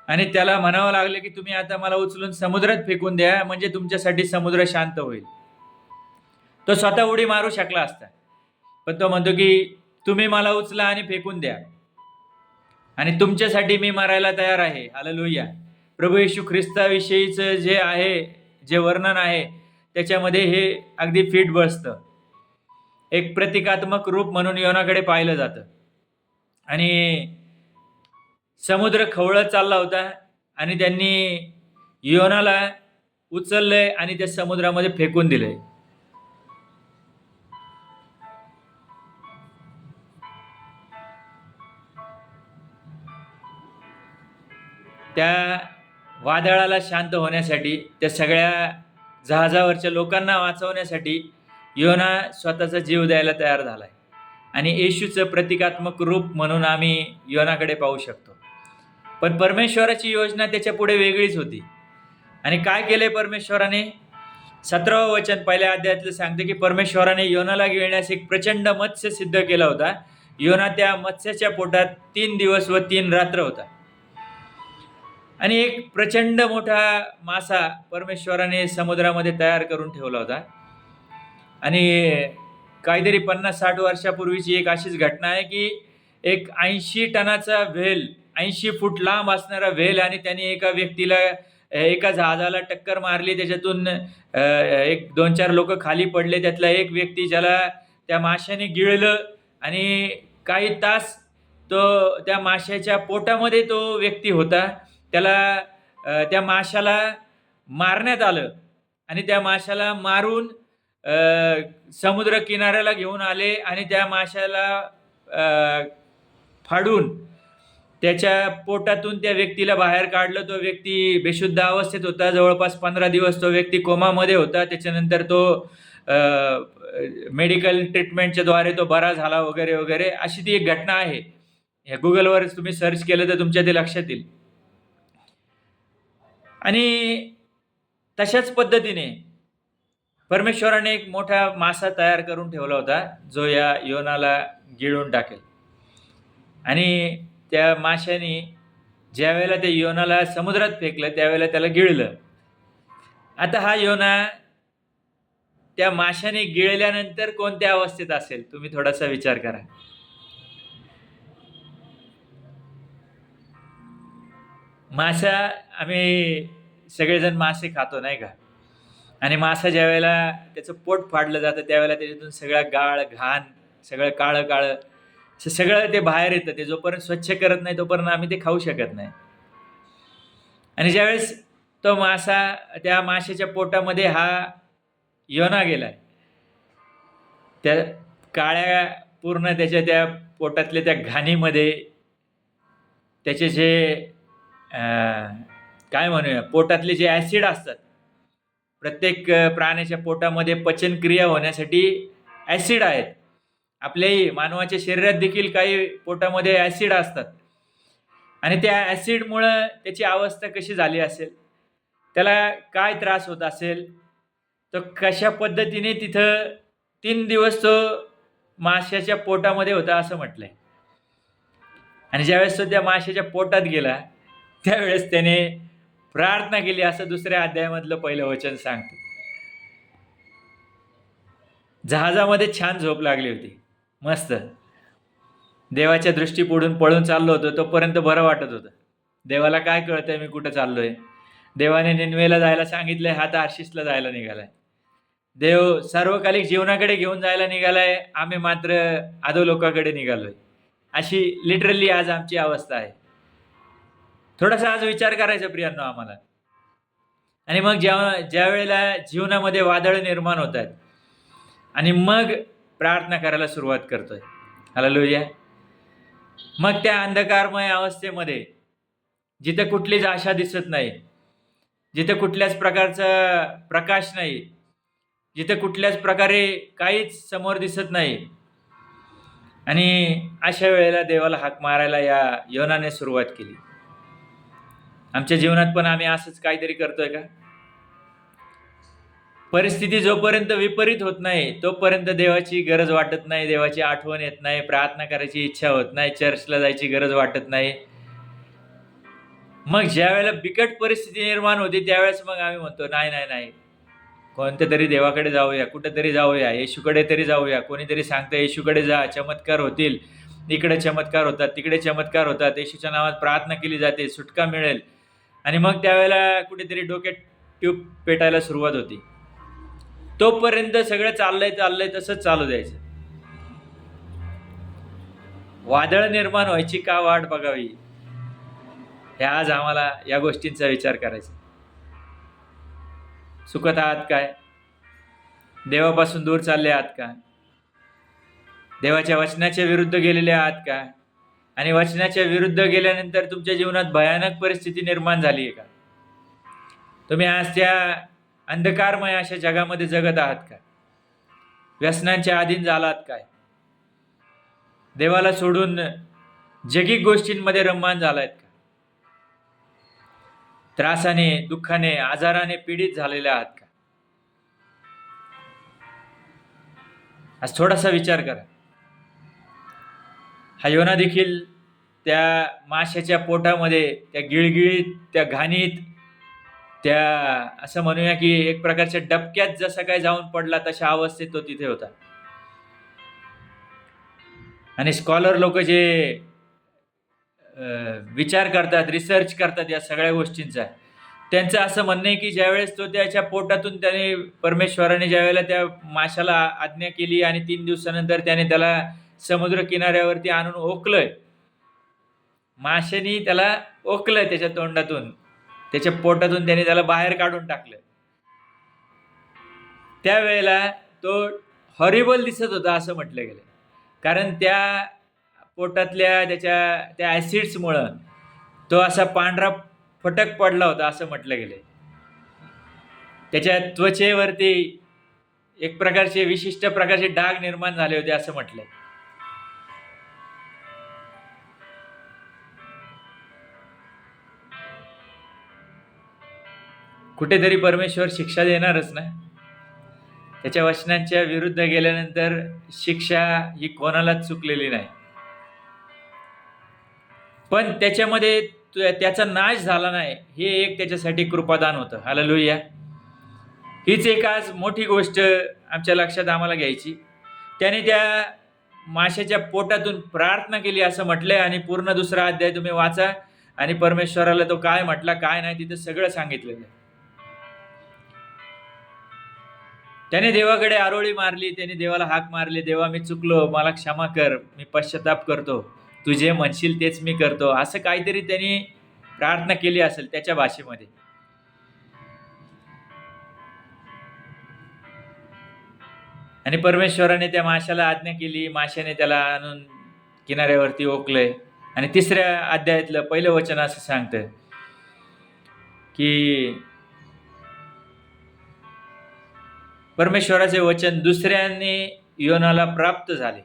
आणि त्याला म्हणावं लागलं की तुम्ही आता मला उचलून समुद्रात फेकून द्या, म्हणजे तुमच्यासाठी समुद्र शांत होईल. तो स्वतः उडी मारू शकला असता, पण तो म्हणतो की तुम्ही मला उचला आणि फेकून द्या आणि तुमच्यासाठी मी मरायला तयार आहे. हालेलुया. प्रभू येशू ख्रिस्ताविषयीचं जे आहे, जे वर्णन आहे, त्याच्यामध्ये हे अगदी फिट बसतं. एक प्रतिकात्मक रूप म्हणून योनाकडे पाहिलं जातं आणि समुद्र खवळत चालला होता आणि त्यांनी योनाला उचललंय आणि त्या समुद्रामध्ये फेकून दिलंय. त्या वादळाला शांत होण्यासाठी, त्या सगळ्या जहाजावरच्या लोकांना वाचवण्यासाठी योना स्वतःचा जीव द्यायला तयार झालाय आणि येशूचं प्रतिकात्मक रूप म्हणून आम्ही योनाकडे पाहू शकतो. पण परमेश्वराची योजना त्याच्या पुढे वेगळीच होती. आणि काय केलंय परमेश्वराने? 17वं वचन पहिल्या अध्यायातलं सांगते की परमेश्वराने योनाला गिळण्यास एक प्रचंड मत्स्य सिद्ध केला होता. योना त्या मत्स्याच्या पोटात 3 दिवस व 3 रात्र होता आणि एक प्रचंड मोठा मासा परमेश्वराने समुद्रामध्ये तयार करून ठेवला होता. आणि काहीतरी 50-60 वर्षापूर्वीची एक अशीच घटना आहे की एक 80 टनाचा व्हेल, 80 फूट लांब असणारा व्हेल, आणि त्याने एका व्यक्तीला, एका जहाजाला टक्कर मारली. त्याच्यातून एक 2-4 लोक खाली पडले. त्यातला एक व्यक्ती ज्याला त्या माशाने गिळलं आणि काही तास तो त्या माशाच्या पोटामध्ये तो व्यक्ती होता. त्याला त्या माशाला मारण्यात आलं आणि त्या माशाला मारून समुद्र किनाऱ्याला घेऊन आले आणि त्या माशाला फाडून त्याच्या पोटातून त्या व्यक्तीला बाहेर काढलं. तो व्यक्ती बेशुद्ध अवस्थेत होता. जवळपास 15 दिवस तो व्यक्ती कोमामध्ये होता. त्याच्यानंतर तो मेडिकल ट्रीटमेंटच्या द्वारे तो बरा झाला वगैरे वगैरे. अशी ती एक घटना आहे. या गुगलवर तुम्ही सर्च केलं तर तुमच्या ते लक्षात येईल. आणि तशाच पद्धतीने परमेश्वराने एक मोठा मासा तयार करून ठेवला होता जो या योनाला गिळून टाकेल. आणि त्या माशाने ज्या वेळेला त्या योनाला समुद्रात फेकलं त्यावेळेला त्याला गिळलं. आता हा योना त्या माशाने गिळल्यानंतर कोणत्या अवस्थेत असेल तुम्ही थोडासा विचार करा. मासा, आम्ही सगळेजण मासे खातो नाही का? आणि मासा ज्या वेळेला त्याचं पोट फाडलं जातं त्यावेळेला त्याच्यातून सगळा गाळ घाण सगळं काळं काळं सगळं ते बाहेर येतं. ते जोपर्यंत स्वच्छ करत नाही तोपर्यंत आम्ही ते खाऊ शकत नाही. आणि ज्यावेळेस तो मासा त्या माशाच्या पोटामध्ये हा योना गेलाय, त्या काळ्या पूर्ण त्याच्या त्या पोटातल्या त्या घाणीमध्ये त्याचे जे काय म्हणूया पोटातले जे ॲसिड असतात, प्रत्येक प्राण्याच्या पोटामध्ये पचनक्रिया होण्यासाठी ॲसिड आहेत. आपल्याही मानवाच्या शरीरात देखील काही पोटामध्ये ॲसिड असतात आणि त्या ॲसिडमुळं त्याची अवस्था कशी झाली असेल, त्याला काय त्रास होत असेल, तर कशा पद्धतीने तिथं 3 दिवस तो माशाच्या पोटामध्ये होता असं म्हटलंय. आणि ज्यावेळेस तो त्या माशाच्या पोटात गेला त्यावेळेस त्याने प्रार्थना केली असं दुसऱ्या अध्यायामधलं पहिलं वचन सांगतं. जहाजामध्ये छान झोप लागली होती, मस्त देवाच्या दृष्टीपुढून पळून चाललो होतो तोपर्यंत बरं वाटत होतं. देवाला काय कळतंय मी कुठं चाललोय. देवाने निनवेला जायला सांगितलंय, हा तार्शिसला जायला निघालाय. देव सार्वकालिक जीवनाकडे घेऊन जायला निघालाय, आम्ही मात्र अधोलोकाकडे निघालोय. अशी लिटरली आज आमची अवस्था आहे. थोडासा आज विचार करायचा प्रियांनो आम्हाला. आणि मग ज्या वेळेला जीवनामध्ये वादळ निर्माण होत आहेत आणि मग प्रार्थना करायला सुरुवात करतोय, हालेलुया. मग त्या अंधकारमय अवस्थेमध्ये जिथे कुठलीच आशा दिसत नाही, जिथे कुठल्याच प्रकारचा प्रकाश नाही, जिथे कुठल्याच प्रकारे काहीच समोर दिसत नाही, आणि अशा वेळेला देवाला हाक मारायला या योनाने सुरुवात केली. आमच्या जीवनात पण आम्ही असंच काहीतरी करतोय का? परिस्थिती जोपर्यंत विपरीत होत नाही तोपर्यंत देवाची गरज वाटत नाही, देवाची आठवण येत नाही, प्रार्थना करायची इच्छा होत नाही, चर्चला जायची गरज वाटत नाही. मग ज्या वेळेला बिकट परिस्थिती निर्माण होती त्यावेळेस मग आम्ही म्हणतो नाही नाही नाही, कोणत्या तरी देवाकडे जाऊया, कुठेतरी जाऊया, येशूकडे तरी जाऊया. कोणीतरी सांगतं येशूकडे जा, चमत्कार होतील. इकडे चमत्कार होतात, तिकडे चमत्कार होतात, येशूच्या नावात प्रार्थना केली जाते, सुटका मिळेल. आणि मग त्यावेळेला कुठेतरी डोक्यात ट्यूब पेटायला सुरुवात होती. तोपर्यंत सगळं चाललंय तसंच चालू द्यायचं. वादळ निर्माण व्हायची का वाट बघावी, हे आज आम्हाला या गोष्टींचा विचार करायचा. चुकत आहात काय? देवापासून दूर चालले आहात का? देवाच्या वचनाच्या विरुद्ध गेलेले आहात का? आणि वचनाच्या विरुद्ध गेल्यानंतर तुमच्या जीवनात भयानक परिस्थिती निर्माण झाली आहे का? तुम्ही आज त्या अंधकारमय अशा जगामध्ये जगत आहात का? व्यसनांच्या अधीन झालात काय? देवाला सोडून जगिक गोष्टींमध्ये रममान झालायत का? त्रासाने, दुःखाने, आजाराने पीडित झालेले आहात का? आज थोडासा विचार करा. हा योना देखील त्या माशाच्या पोटामध्ये, त्या गिळगिळीत, त्या घाणीत, त्या असं म्हणूया की एक प्रकारच्या डबक्यात जसा काय जाऊन पडला तशा अवस्थेत तो तिथे होता. आणि स्कॉलर लोक जे विचार करतात, रिसर्च करतात या सगळ्या गोष्टींचा, त्यांचं असं म्हणणं आहे की ज्यावेळेस तो त्याच्या पोटातून त्याने परमेश्वराने ज्यावेळेला त्या माशाला आज्ञा केली आणि 3 दिवसानंतर त्याने त्याला समुद्र किनाऱ्यावरती आणून ओकलंय, माशाने त्याला ओकलंय त्याच्या तोंडातून, त्याच्या पोटातून त्याने त्याला बाहेर काढून टाकलं. त्यावेळेला तो हॉरिबल दिसत होता असं म्हटलं गेलं. कारण त्या पोटातल्या त्या ॲसिड्समुळं तो असा पांढरा फटक पडला होता असं म्हटलं गेलं. त्याच्या त्वचेवरती एक प्रकारचे विशिष्ट प्रकारचे डाग निर्माण झाले होते असं म्हटलंय. कुठेतरी परमेश्वर शिक्षा देणारच ना. त्याच्या वचनांच्या विरुद्ध गेल्यानंतर शिक्षा ही कोणालाच चुकलेली नाही. पण त्याच्यामध्ये त्याचा नाश झाला नाही, हे एक त्याच्यासाठी कृपादान होतं. हालेलुया. हीच एक आज मोठी गोष्ट आमच्या लक्षात आम्हाला घ्यायची. त्याने त्या माशाच्या पोटातून प्रार्थना केली असं म्हटलंय. आणि पूर्ण 2रा अध्याय तुम्ही वाचा आणि परमेश्वराला तो काय म्हटला काय नाही तिथं सगळं सांगितलेलं आहे. त्याने देवाकडे आरोळी मारली, त्याने देवाला हाक मारली, देवा मी चुकलो, मला क्षमा कर, मी पश्चाताप करतो, तू जे म्हणशील तेच मी करतो, असं काहीतरी त्यांनी प्रार्थना केली असेल त्याच्या भाषेमध्ये. आणि परमेश्वराने त्या माशाला आज्ञा केली, माशाने त्याला आणून किनाऱ्यावरती ओकलंय. आणि 3ऱ्या अध्यायातलं पहिलं वचन असं सांगतं की परमेश्वराचे वचन दुसऱ्याने योनाला प्राप्त झाले.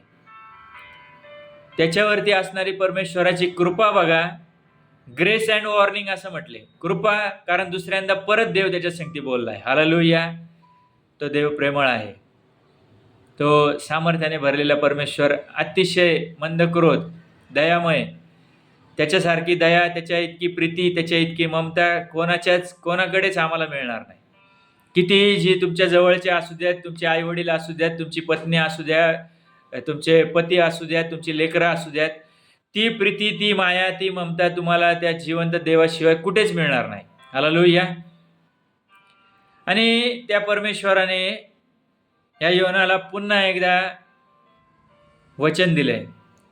त्याच्यावरती असणारी परमेश्वराची कृपा बघा, ग्रेस अँड वॉर्निंग असं म्हटले. कृपा कारण दुसऱ्यांदा परत देव त्याच्या संगती बोललाय. हालेलुया. तो देव प्रेमळ आहे, तो सामर्थ्याने भरलेला परमेश्वर, अतिशय मंद क्रोध, दयामय. त्याच्यासारखी दया, त्याच्या इतकी प्रीती, त्याच्या इतकी ममता कोणाकडेच आम्हाला मिळणार नाही. कितीही जी तुमच्या जवळचे असू द्यात, तुमचे आई वडील असू द्यात, तुमची पत्नी असू द्या, तुमचे पती असू द्यात, तुमची लेकरं असू द्यात, ती प्रीती, ती माया, ती ममता तुम्हाला त्या जिवंत देवाशिवाय कुठेच मिळणार नाही. हालेलुया. आणि त्या परमेश्वराने या योनाला पुन्हा एकदा वचन दिलंय.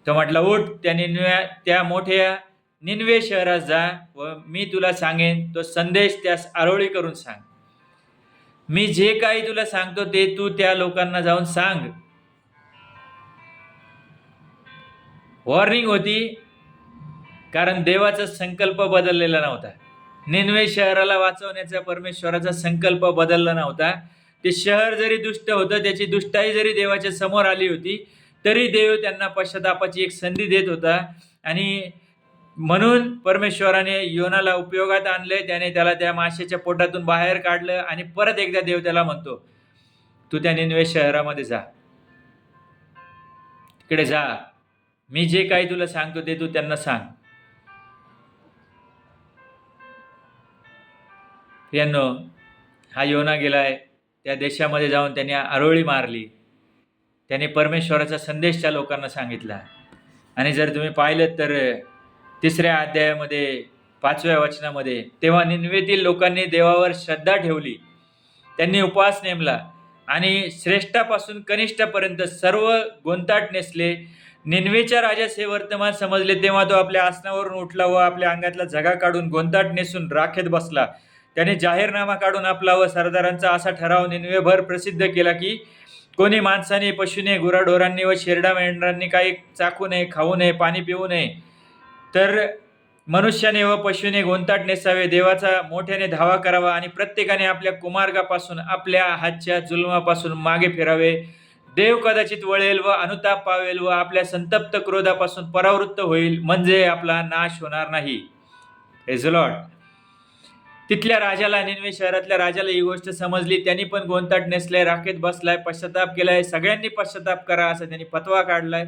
तो म्हटला, उठ, त्या मोठ्या निनवे शहरात जा व मी तुला सांगेन तो संदेश त्यास आरोळी करून सांग. मी जे काही तुला सांगतो ते तू त्या लोकांना जाऊन सांग. वॉर्निंग होती, कारण देवाचा संकल्प बदललेला नव्हता. निनवे शहराला वाचवण्याचा परमेश्वराचा संकल्प बदलला नव्हता. ते शहर जरी दुष्ट होतं, त्याची दुष्टाई जरी देवाच्या समोर आली होती, तरी देव त्यांना पश्चातापाची एक संधी देत होता. आणि म्हणून परमेश्वराने योनाला उपयोगात आणले. त्याने त्याला त्या माशाच्या पोटातून बाहेर काढलं. आणि परत एकदा देव त्याला म्हणतो, तू त्या निनवे शहरामध्ये जा, तिकडे जा, मी जे काही तुला सांगतो ते तू त्यांना सांग. प्रियांनो, हा योना गेलाय, त्या देशामध्ये जाऊन त्याने आरोळी मारली, त्याने परमेश्वराचा संदेश त्या लोकांना सांगितला. आणि जर तुम्ही पाहिलं तर 3ऱ्या अध्यायामध्ये 5व्या वचनामध्ये, तेव्हा निनवेतील लोकांनी देवावर श्रद्धा ठेवली, त्यांनी उपवास नेमला आणि श्रेष्ठापासून कनिष्ठापर्यंत सर्व गोंताट नेसले. निनवेच्या राजास हे वर्तमान समजले, तेव्हा तो आपल्या आसनावरून उठला व आपल्या अंगातला झगा काढून गोंताट नेसून राखेत बसला. त्याने जाहीरनामा काढून आपला व सरदारांचा असा ठराव निनवेभर प्रसिद्ध केला की कोणी माणसाने, पशूने, गुराढोरांनी व शेरडा मेंढरांनी काही चाखू नये, खाऊ नये, पाणी पिऊ नये, तर मनुष्याने व पशूने गोंताट नेसावे, देवाचा मोठ्याने धावा करावा आणि प्रत्येकाने आपल्या कुमार्गापासून, आपल्या हातच्या जुलमापासून मागे फिरावे. देव कदाचित वळेल व अनुताप पावेल व आपल्या संतप्त क्रोधापासून परावृत्त होईल, म्हणजे आपला नाश होणार नाही. Praise the Lord. तिथल्या राजाला, निनवे शहरातल्या राजाला ही गोष्ट समजली. त्यांनी पण गोंताट नेसलाय, राखेत बसलाय, पश्चाताप केलाय. सगळ्यांनी पश्चाताप करा असं त्यांनी फतवा काढलाय.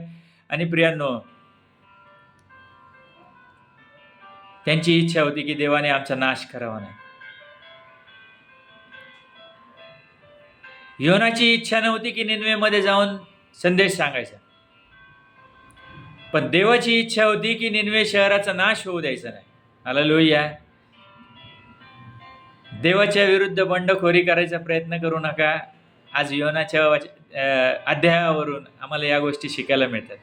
आणि प्रियांनो, त्यांची इच्छा होती की देवाने आमचा नाश करावा नाही. योनाची इच्छा नव्हती की निनवेमध्ये जाऊन संदेश सांगायचा, पण देवाची इच्छा होती की निनवे शहराचा नाश होऊ द्यायचा नाही. हालेलुया. देवाच्या विरुद्ध बंडखोरी करायचा प्रयत्न करू नका. आज योनाच्या अध्यायावरून आम्हाला या गोष्टी शिकायला मिळतात.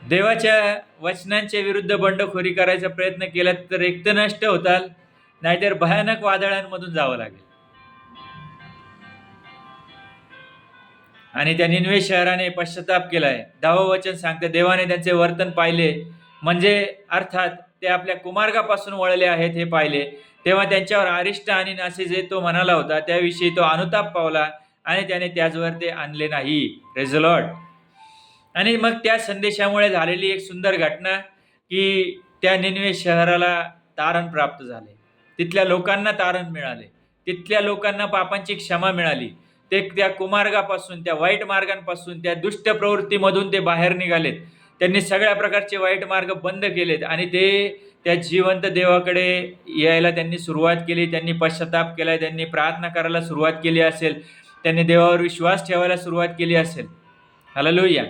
देवाच्या वचनांच्या विरुद्ध बंडखोरी करायचा प्रयत्न केला तर एकतर नष्ट होताल, नाहीतर भयानक वादळांमधून जावं लागेल. आणि त्या निनवे शहराने पश्चाताप केलाय. 10वं वचन सांगते, देवाने त्यांचे वर्तन पाहिले, म्हणजे अर्थात ते आपल्या कुमार्गापासून वळले आहेत हे पाहिले, तेव्हा त्यांच्यावर अरिष्ट आणि असे जे तो म्हणाला होता त्याविषयी तो अनुताप पावला आणि त्याने त्याचवर ते आणले नाही. Praise the Lord. आणि मग त्या संदेशामुळे झालेली एक सुंदर घटना की त्या निनवे शहराला तारण प्राप्त झाले, तिथल्या लोकांना तारण मिळाले, तिथल्या लोकांना पापांची क्षमा मिळाली. ते त्या कुमार्गापासून, त्या वाईट मार्गांपासून, त्या दुष्ट प्रवृत्तीमधून ते बाहेर निघालेत. त्यांनी सगळ्या प्रकारचे वाईट मार्ग बंद केलेत आणि ते त्या जिवंत देवाकडे यायला त्यांनी सुरुवात केली. त्यांनी पश्चाताप केला, त्यांनी प्रार्थना करायला सुरुवात केली असेल, त्यांनी देवावर विश्वास ठेवायला सुरुवात केली असेल. हालेलुया.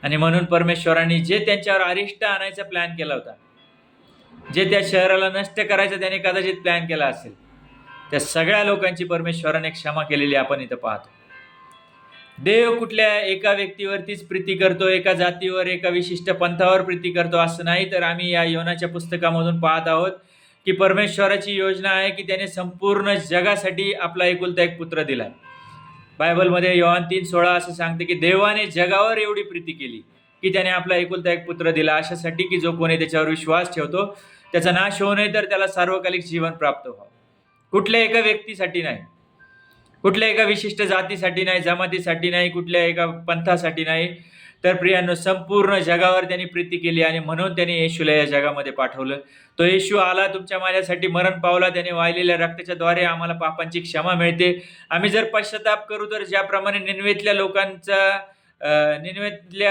आणि म्हणून परमेश्वरांनी जे त्यांच्यावर अरिष्ट आणायचा प्लॅन केला होता, जे त्या शहराला नष्ट करायचा त्याने कदाचित प्लॅन केला असेल, त्या सगळ्या लोकांची परमेश्वराने क्षमा केलेली आपण इथं पाहतो. देव कुठल्या एका व्यक्तीवरतीच प्रीती करतो, एका जातीवर, एका विशिष्ट पंथावर प्रीती करतो असं नाही. तर आम्ही या योनाच्या पुस्तकामधून पाहत आहोत की परमेश्वराची योजना आहे की त्याने संपूर्ण जगासाठी आपला एकुलता एक पुत्र दिलाय. बायबलमध्ये योहान 3:16 असं सांगते की देवाने जगावर एवढी प्रीती केली की त्याने आपला एकुलता एक पुत्र दिला, अशासाठी की जो कोणी त्याच्यावर विश्वास ठेवतो त्याचा नाश होऊ नये, तर त्याला सार्वकालिक जीवन प्राप्त व्हावं. कुठल्या एका व्यक्तीसाठी नाही, कुठल्या एका विशिष्ट जातीसाठी नाही, जमातीसाठी नाही, कुठल्या एका पंथासाठी नाही. तर प्रियांनो, संपूर्ण जगावर त्यांनी प्रीती केली आणि म्हणून त्यांनी येशूला या जगामध्ये पाठवलं. तो येशू आला, तुमच्या माझ्यासाठी मरण पावला, त्याने वाहिलेल्या रक्ताच्या द्वारे आम्हाला पापांची क्षमा मिळते. आम्ही जर पश्चाताप करू तर ज्याप्रमाणे निनवेतल्या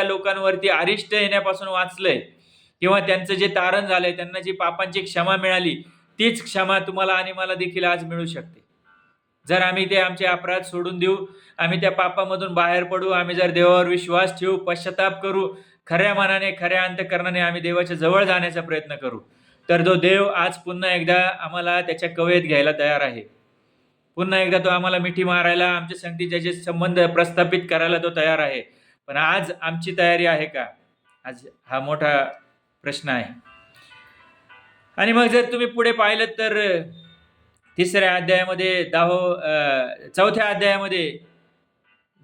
लोकांवरती अरिष्ट येण्यापासून वाचलंय किंवा त्यांचं जे तारण झालंय, त्यांना जी पापांची क्षमा मिळाली, तीच क्षमा तुम्हाला आणि मला देखील आज मिळू शकते. जर आम्ही ते आमचे अपराध सोडून देऊ, आम्ही त्या पापामधून बाहेर पडू, आम्ही जर देवावर विश्वास ठेवू, पश्चाताप करू, खऱ्या मनाने, खऱ्या अंतःकरणाने आम्ही देवाच्या जवळ जाण्याचा प्रयत्न करू, तर तो देव आज पुन्हा एकदा आम्हाला त्याच्या कवेत घ्यायला तयार आहे. पुन्हा एकदा तो आम्हाला मिठी मारायला, आमच्या संगतीचे संबंध प्रस्थापित करायला तो तयार आहे. पण आज आमची तयारी आहे का? आज हा मोठा प्रश्न आहे. आणि मग जर तुम्ही पुढे पाहिलं तर 3ऱ्या अध्यायामध्ये 4थ्या अध्यायामध्ये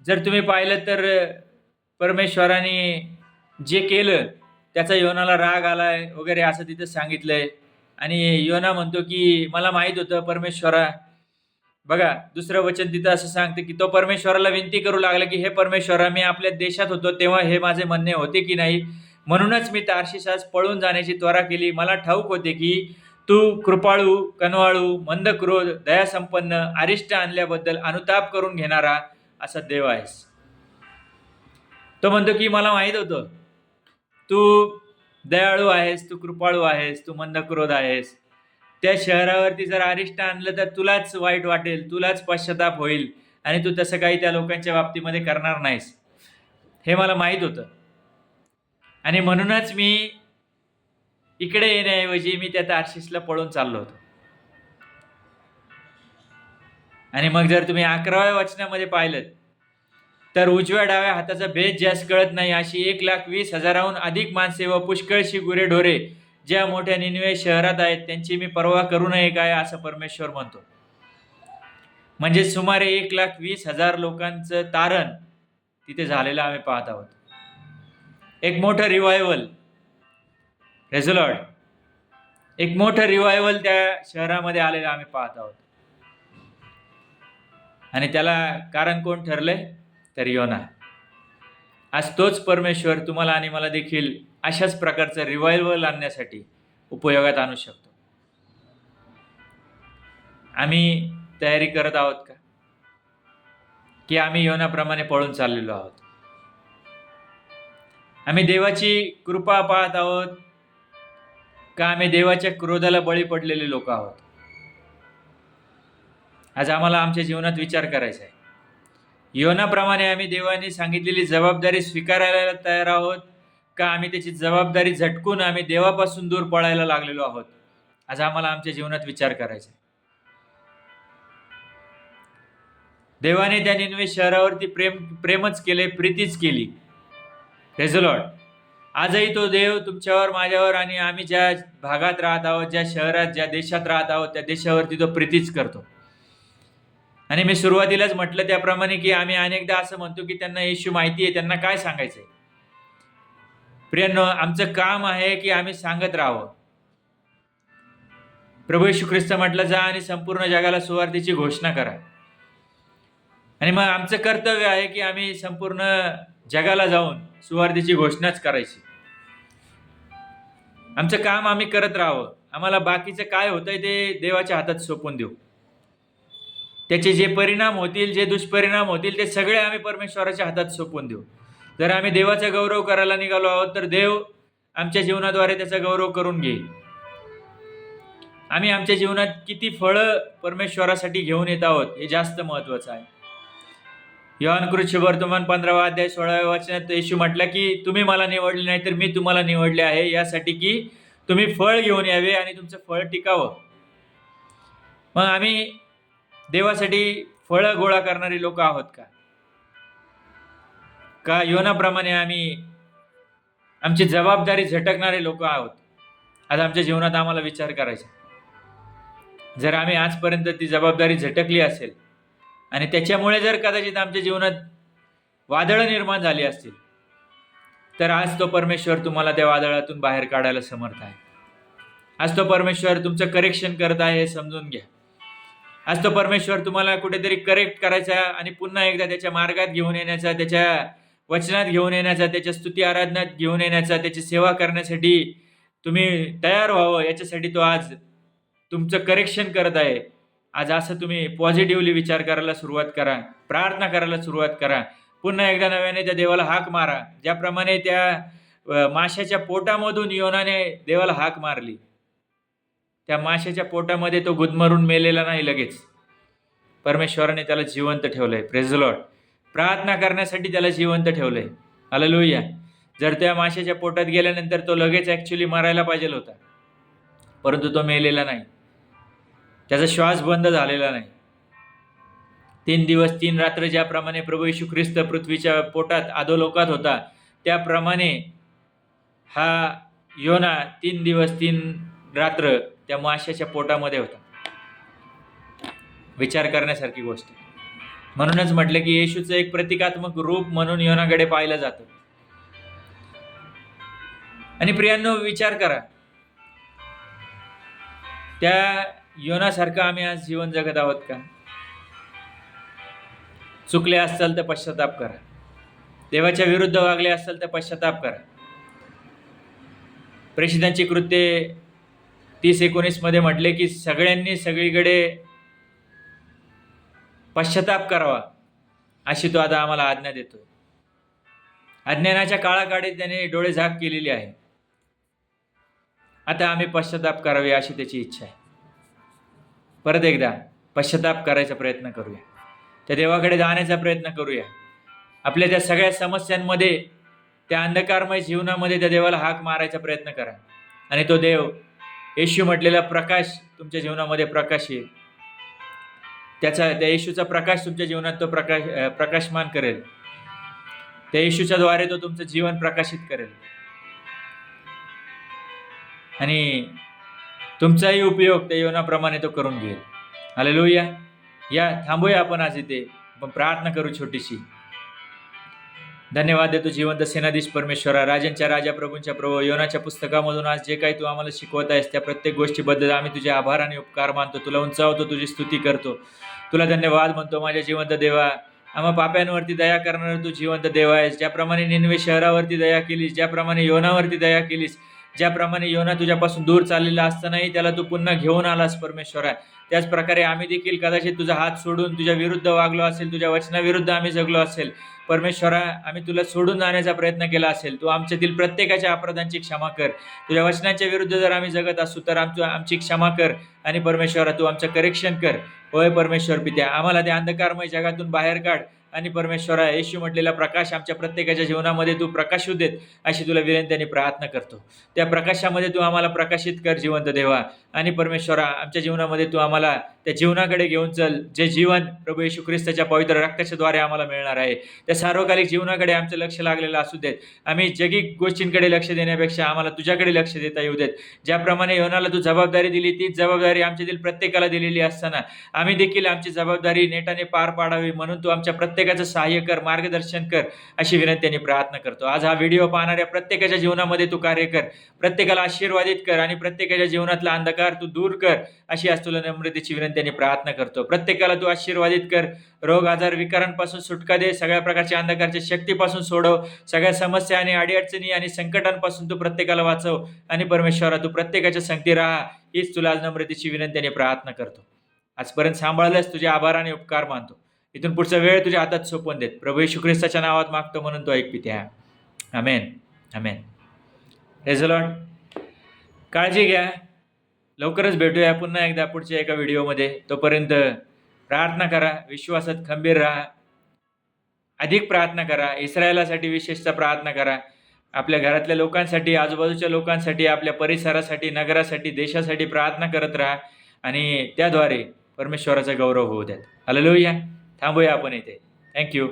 जर तुम्ही पाहिलं तर परमेश्वराने जे केलं त्याचा योनाला राग आलाय वगैरे असं तिथं सांगितलंय. आणि योना म्हणतो की मला माहित होतं परमेश्वरा, बघा 2रं वचन तिथं असं सांगते की तो परमेश्वराला विनंती करू लागला की हे परमेश्वरा, मी आपल्या देशात होतो तेव्हा हे माझे म्हणणे होते की नाही, म्हणूनच मी तार्शिशास पळून जाण्याची त्वरा केली. मला ठाऊक होते की तू कृपाळू, कनवाळू, मंद क्रोध, दयासंपन्न, अरिष्ट आणल्याबद्दल अनुताप करून घेणारा असा देव आहेस. तो म्हणतो की मला माहित होतं तू दयाळू आहेस, तू कृपाळू आहेस, तू मंद क्रोध आहेस. त्या शहरावरती जर अरिष्ट आणलं तर तुलाच वाईट वाटेल, तुलाच पश्चाताप होईल आणि तू तसं काही त्या लोकांच्या बाबतीमध्ये करणार नाहीस, हे मला माहित होतं. आणि म्हणूनच मी इकडे येण्याऐवजी मी त्या तार्शिसला पळून चाललो होतो. आणि मग जर तुम्ही 11व्या वचनामध्ये पाहिलं तर उजव्या डाव्या हाताचा भेद ज्यास कळत नाही अशी 1,20,000हून अधिक माणसे व पुष्कळशी गुरेढोरे ज्या मोठ्या निनवे शहरात आहेत त्यांची मी पर्वा करू नये काय, असं परमेश्वर म्हणतो. म्हणजे सुमारे 1,20,000 लोकांचं तारण तिथे झालेलं आम्ही पाहत आहोत. एक मोठं रिवायवल, प्रेज द लॉर्ड, एक मोठं रिवायवल त्या शहरामध्ये आलेलं आम्ही पाहत आहोत. आणि त्याला कारण कोण ठरलंय? तर योना. आज तोच परमेश्वर तुम्हाला आणि मला देखील अशाच प्रकारचं रिवायवल आणण्यासाठी उपयोगात आणू शकतो. आम्ही तयारी करत आहोत का, की आम्ही योनाप्रमाणे पळून चाललेलो आहोत? आम्ही देवाची कृपा पाहत आहोत का आम्ही देवाच्या क्रोधाला बळी पडलेले लोक आहोत? आज आम्हाला आमच्या जीवनात विचार करायचा आहे. योनाप्रमाणे आम्ही देवाने सांगितलेली जबाबदारी स्वीकारायला तयार आहोत का आम्ही त्याची जबाबदारी झटकून आम्ही देवापासून दूर पळायला लागलेलो आहोत? आज आम्हाला आमच्या जीवनात विचार करायचा आहे. देवाने त्या निनवे शहरावरती प्रेमच केले, प्रीतीच केली. Praise the Lord. आजही तो देव तुमच्यावर, माझ्यावर आणि आम्ही ज्या भागात राहत आहोत, ज्या शहरात, ज्या देशात राहत आहोत त्या देशावरती तो प्रीतीच करतो. आणि मी सुरुवातीलाच म्हटलं त्याप्रमाणे की आम्ही अनेकदा असं म्हणतो की त्यांना येशू माहिती आहे, त्यांना काय सांगायचंय. प्रियांनो, आमचं काम आहे की आम्ही सांगत राहावं. प्रभू येशू ख्रिस्त म्हटलं, जा आणि संपूर्ण जगाला सुवार्तेची घोषणा करा. आणि मग आमचं कर्तव्य आहे की आम्ही संपूर्ण जगाला जाऊन सुवार्तेची घोषणाच करायची. आमचं काम आम्ही करत राहावं. आम्हाला बाकीचं काय होतंय ते देवाच्या हातात सोपवून देऊ. त्याचे जे परिणाम होतील, जे दुष्परिणाम होतील, ते सगळे आम्ही परमेश्वराच्या हातात सोपवून देऊ. जर आम्ही देवाचा गौरव करायला निघालो आहोत तर देव आमच्या जीवनाद्वारे त्याचा गौरव करून घेईल. आम्ही आमच्या जीवनात किती फळं परमेश्वरासाठी घेऊन येत आहोत हे जास्त महत्वाचं आहे. योहान कृत शुभवर्तमान 15वा अध्याय 16व्या वचनात येशू म्हटलं की तुम्ही मला निवडले नाही तर मी तुम्हाला निवडले आहे, यासाठी की तुम्ही फळ घेऊन यावे आणि तुमचं फळ टिकावं. मग आम्ही देवासाठी फळं गोळा करणारी लोक आहोत का योनाप्रमाणे आम्ही आमची जबाबदारी झटकणारे लोक आहोत? आज आमच्या जीवनात आम्हाला विचार करायचा. जर आम्ही आजपर्यंत ती जबाबदारी झटकली असेल आणि त्याच्यामुळे जर कदाचित आमच्या जीवनात वादळं निर्माण झाली असतील, तर आज तो परमेश्वर तुम्हाला त्या वादळातून बाहेर काढायला समर्थ आहे. आज तो परमेश्वर तुमचं करेक्शन करत आहे हे समजून घ्या. आज तो परमेश्वर तुम्हाला कुठेतरी करेक्ट करायचा आणि पुन्हा एकदा त्याच्या मार्गात घेऊन येण्याचा, त्याच्या वचनात घेऊन येण्याचा, त्याच्या स्तुती आराधनात घेऊन येण्याचा, त्याची सेवा करण्यासाठी तुम्ही तयार व्हावं, याच्यासाठी तो आज तुमचं करेक्शन करत आहे. आज असं तुम्ही पॉझिटिव्हली विचार करायला सुरुवात करा, प्रार्थना करायला सुरुवात करा. पुन्हा एकदा नव्याने त्या देवाला हाक मारा. ज्याप्रमाणे त्या माशाच्या पोटामधून योनाने देवाला हाक मारली, त्या माशाच्या पोटामध्ये तो गुदमरून मेलेला नाही, लगेच परमेश्वराने त्याला जिवंत ठेवलंय. Praise the Lord. प्रार्थना करण्यासाठी त्याला जिवंत ठेवलंय. हालेलुया. जर त्या माशाच्या पोटात गेल्यानंतर तो लगेच ॲक्च्युली मरायला पाहिजे होता, परंतु तो मेलेला नाही, त्याचा श्वास बंद झालेला नाही. 3 दिवस 3 रात्र ज्याप्रमाणे प्रभू येशू ख्रिस्त पृथ्वीच्या पोटात अधोलोकात होता, त्याप्रमाणे हा योना 3 दिवस 3 रात्र त्या माशाच्या पोटामध्ये होता. विचार करण्यासारखी गोष्ट. म्हणूनच म्हटलं की येशूचं एक प्रतिकात्मक रूप म्हणून योनाकडे पाहिलं जातं. आणि प्रियांनो, विचार करा, त्या योनासारखं आम्ही आज जीवन जगत आहोत का? चुकले असाल तर पश्चाताप करा. देवाच्या विरुद्ध वागले असाल तर पश्चाताप करा. प्रेषितांची कृत्ये 30:19 मध्ये म्हटले की सगळ्यांनी सगळीकडे पश्चाताप करावा, अशी तो आता आम्हाला आज्ञा देतो. अज्ञानाच्या काळाकाळी त्याने डोळे झाक केलेली आहे. आता आम्ही पश्चाताप करावे अशी त्याची इच्छा आहे. परत एकदा पश्चाताप करायचा प्रयत्न करूया, त्या देवाकडे जाण्याचा प्रयत्न करूया. आपल्या त्या सगळ्या समस्यांमध्ये, त्या अंधकारमय जीवनामध्ये त्या देवाला हाक मारायचा प्रयत्न करा. आणि तो देव, येशू म्हटलेला प्रकाश तुमच्या जीवनामध्ये प्रकाश येईल. त्या येशूचा प्रकाश तुमच्या जीवनात तो प्रकाशमान करेल. त्या येशूच्या द्वारे तो तुमचं जीवन प्रकाशित करेल आणि तुमचाही उपयोग त्या योनाप्रमाणे तो करून घेईल. हालेलुया. या थांबूया आपण आज इथे, आपण प्रार्थना करू छोटीशी. धन्यवाद देतो जिवंत सेनाधीश परमेश्वरा, राजांच्या राजा, प्रभूंच्या प्रभू, योनाच्या पुस्तकामधून आज जे काही तू आम्हाला शिकवत आहेस त्या प्रत्येक गोष्टीबद्दल आम्ही तुझे आभार आणि उपकार मानतो. तुला उंचावतो, तुझी स्तुती करतो, तुला धन्यवाद म्हणतो. माझ्या जिवंत देवा, आम्हा पाप्यांवरती दया करणारा तू जिवंत देव आहेस. ज्याप्रमाणे निनवे शहरावरती दया केलीस, ज्याप्रमाणे योनावरती दया केलीस, ज्याप्रमाणे योना तुझ्यापासून दूर चाललेला असतानाही त्याला तू पुन्हा घेऊन आलास परमेश्वरा, त्याच प्रकारे आम्ही देखील कदाचित तुझा हात सोडून तुझ्या विरुद्ध वागलो असेल, तुझ्या वचनाविरुद्ध आम्ही जगलो असेल परमेश्वरा, आम्ही तुला सोडून जाण्याचा प्रयत्न केला असेल, तू आमच्यातील प्रत्येकाच्या अपराधांची क्षमा कर. तुझ्या वचनाच्या विरुद्ध जर आम्ही जगत असू तर आमची क्षमा कर आणि परमेश्वरा तू आमचं करेक्शन कर. होय परमेश्वर पित्या, आम्हाला त्या अंधकारमय जगातून बाहेर काढ आणि परमेश्वरा येशू म्हटलेला प्रकाश आमच्या प्रत्येकाच्या जीवनामध्ये तू प्रकाशू देत अशी तुला विनंती प्रार्थना करतो. त्या प्रकाशामध्ये तू आम्हाला प्रकाशित कर जिवंत देवा. आणि परमेश्वरा आमच्या जीवनामध्ये तू आम्हाला त्या जीवनाकडे घेऊन चल, जे जीवन प्रभू येशू ख्रिस्ताच्या पवित्र रक्ताच्या द्वारे आम्हाला मिळणार आहे. त्या सार्वकालिक जीवनाकडे आमचं लक्ष लागलेलं असू देत. आम्ही जगिक गोष्टींकडे लक्ष देण्यापेक्षा आम्हाला तुझ्याकडे लक्ष देता येऊ देत. ज्याप्रमाणे योनाला तू जबाबदारी दिली, तीच जबाबदारी आमच्यातील प्रत्येकाला दिलेली असताना आम्ही देखील आमची जबाबदारी नेटाने पार पाडावी म्हणून तू आमच्या प्रत्येकाचं सहाय्य कर, मार्गदर्शन कर अशी विनंती प्रार्थना करतो. आज हा व्हिडिओ पाहणाऱ्या प्रत्येकाच्या जीवनामध्ये तू कार्य कर, प्रत्येकाला आशीर्वादित कर आणि प्रत्येकाच्या जीवनातला अंधकार तू दूर कर अशी आज तुला नम्रतेची विनंती प्रार्थना करतो. प्रत्येकाला तू आशीर्वादित कर, रोग आजार विकारांपासून सुटका दे, सगळ्या प्रकारच्या अंधकारच्या शक्तीपासून सोडव, सगळ्या समस्या आणि अडीअडचणी आणि संकटांपासून तू प्रत्येकाला वाचव आणि परमेश्वरा तू प्रत्येकाच्या संगती राहा हीच तुला आज नम्रतेची विनंती प्रार्थना करतो. आजपर्यंत सांभाळलंस, तुझे आभार आणि उपकार मानतो. इथून पुढचा वेळ तुझ्या हातात सोपवून देत प्रभू येशू ख्रिस्ताच्या नावात मागतो म्हणून तो ऐक पित्या. Amen amen. Praise the Lord. काळजी घ्या. लवकरच भेटूया पुन्हा एकदा पुढच्या एका व्हिडिओमध्ये. तोपर्यंत प्रार्थना करा, विश्वासात खंबीर राहा, अधिक प्रार्थना करा. इस्रायलासाठी विशेषतः प्रार्थना करा, आपल्या घरातल्या लोकांसाठी, आजूबाजूच्या लोकांसाठी, आपल्या परिसरासाठी, नगरासाठी, देशासाठी प्रार्थना करत राहा आणि त्याद्वारे परमेश्वराचा गौरव होऊ द्यात. हालेलुया. थांबूया आपण इथे. थँक्यू.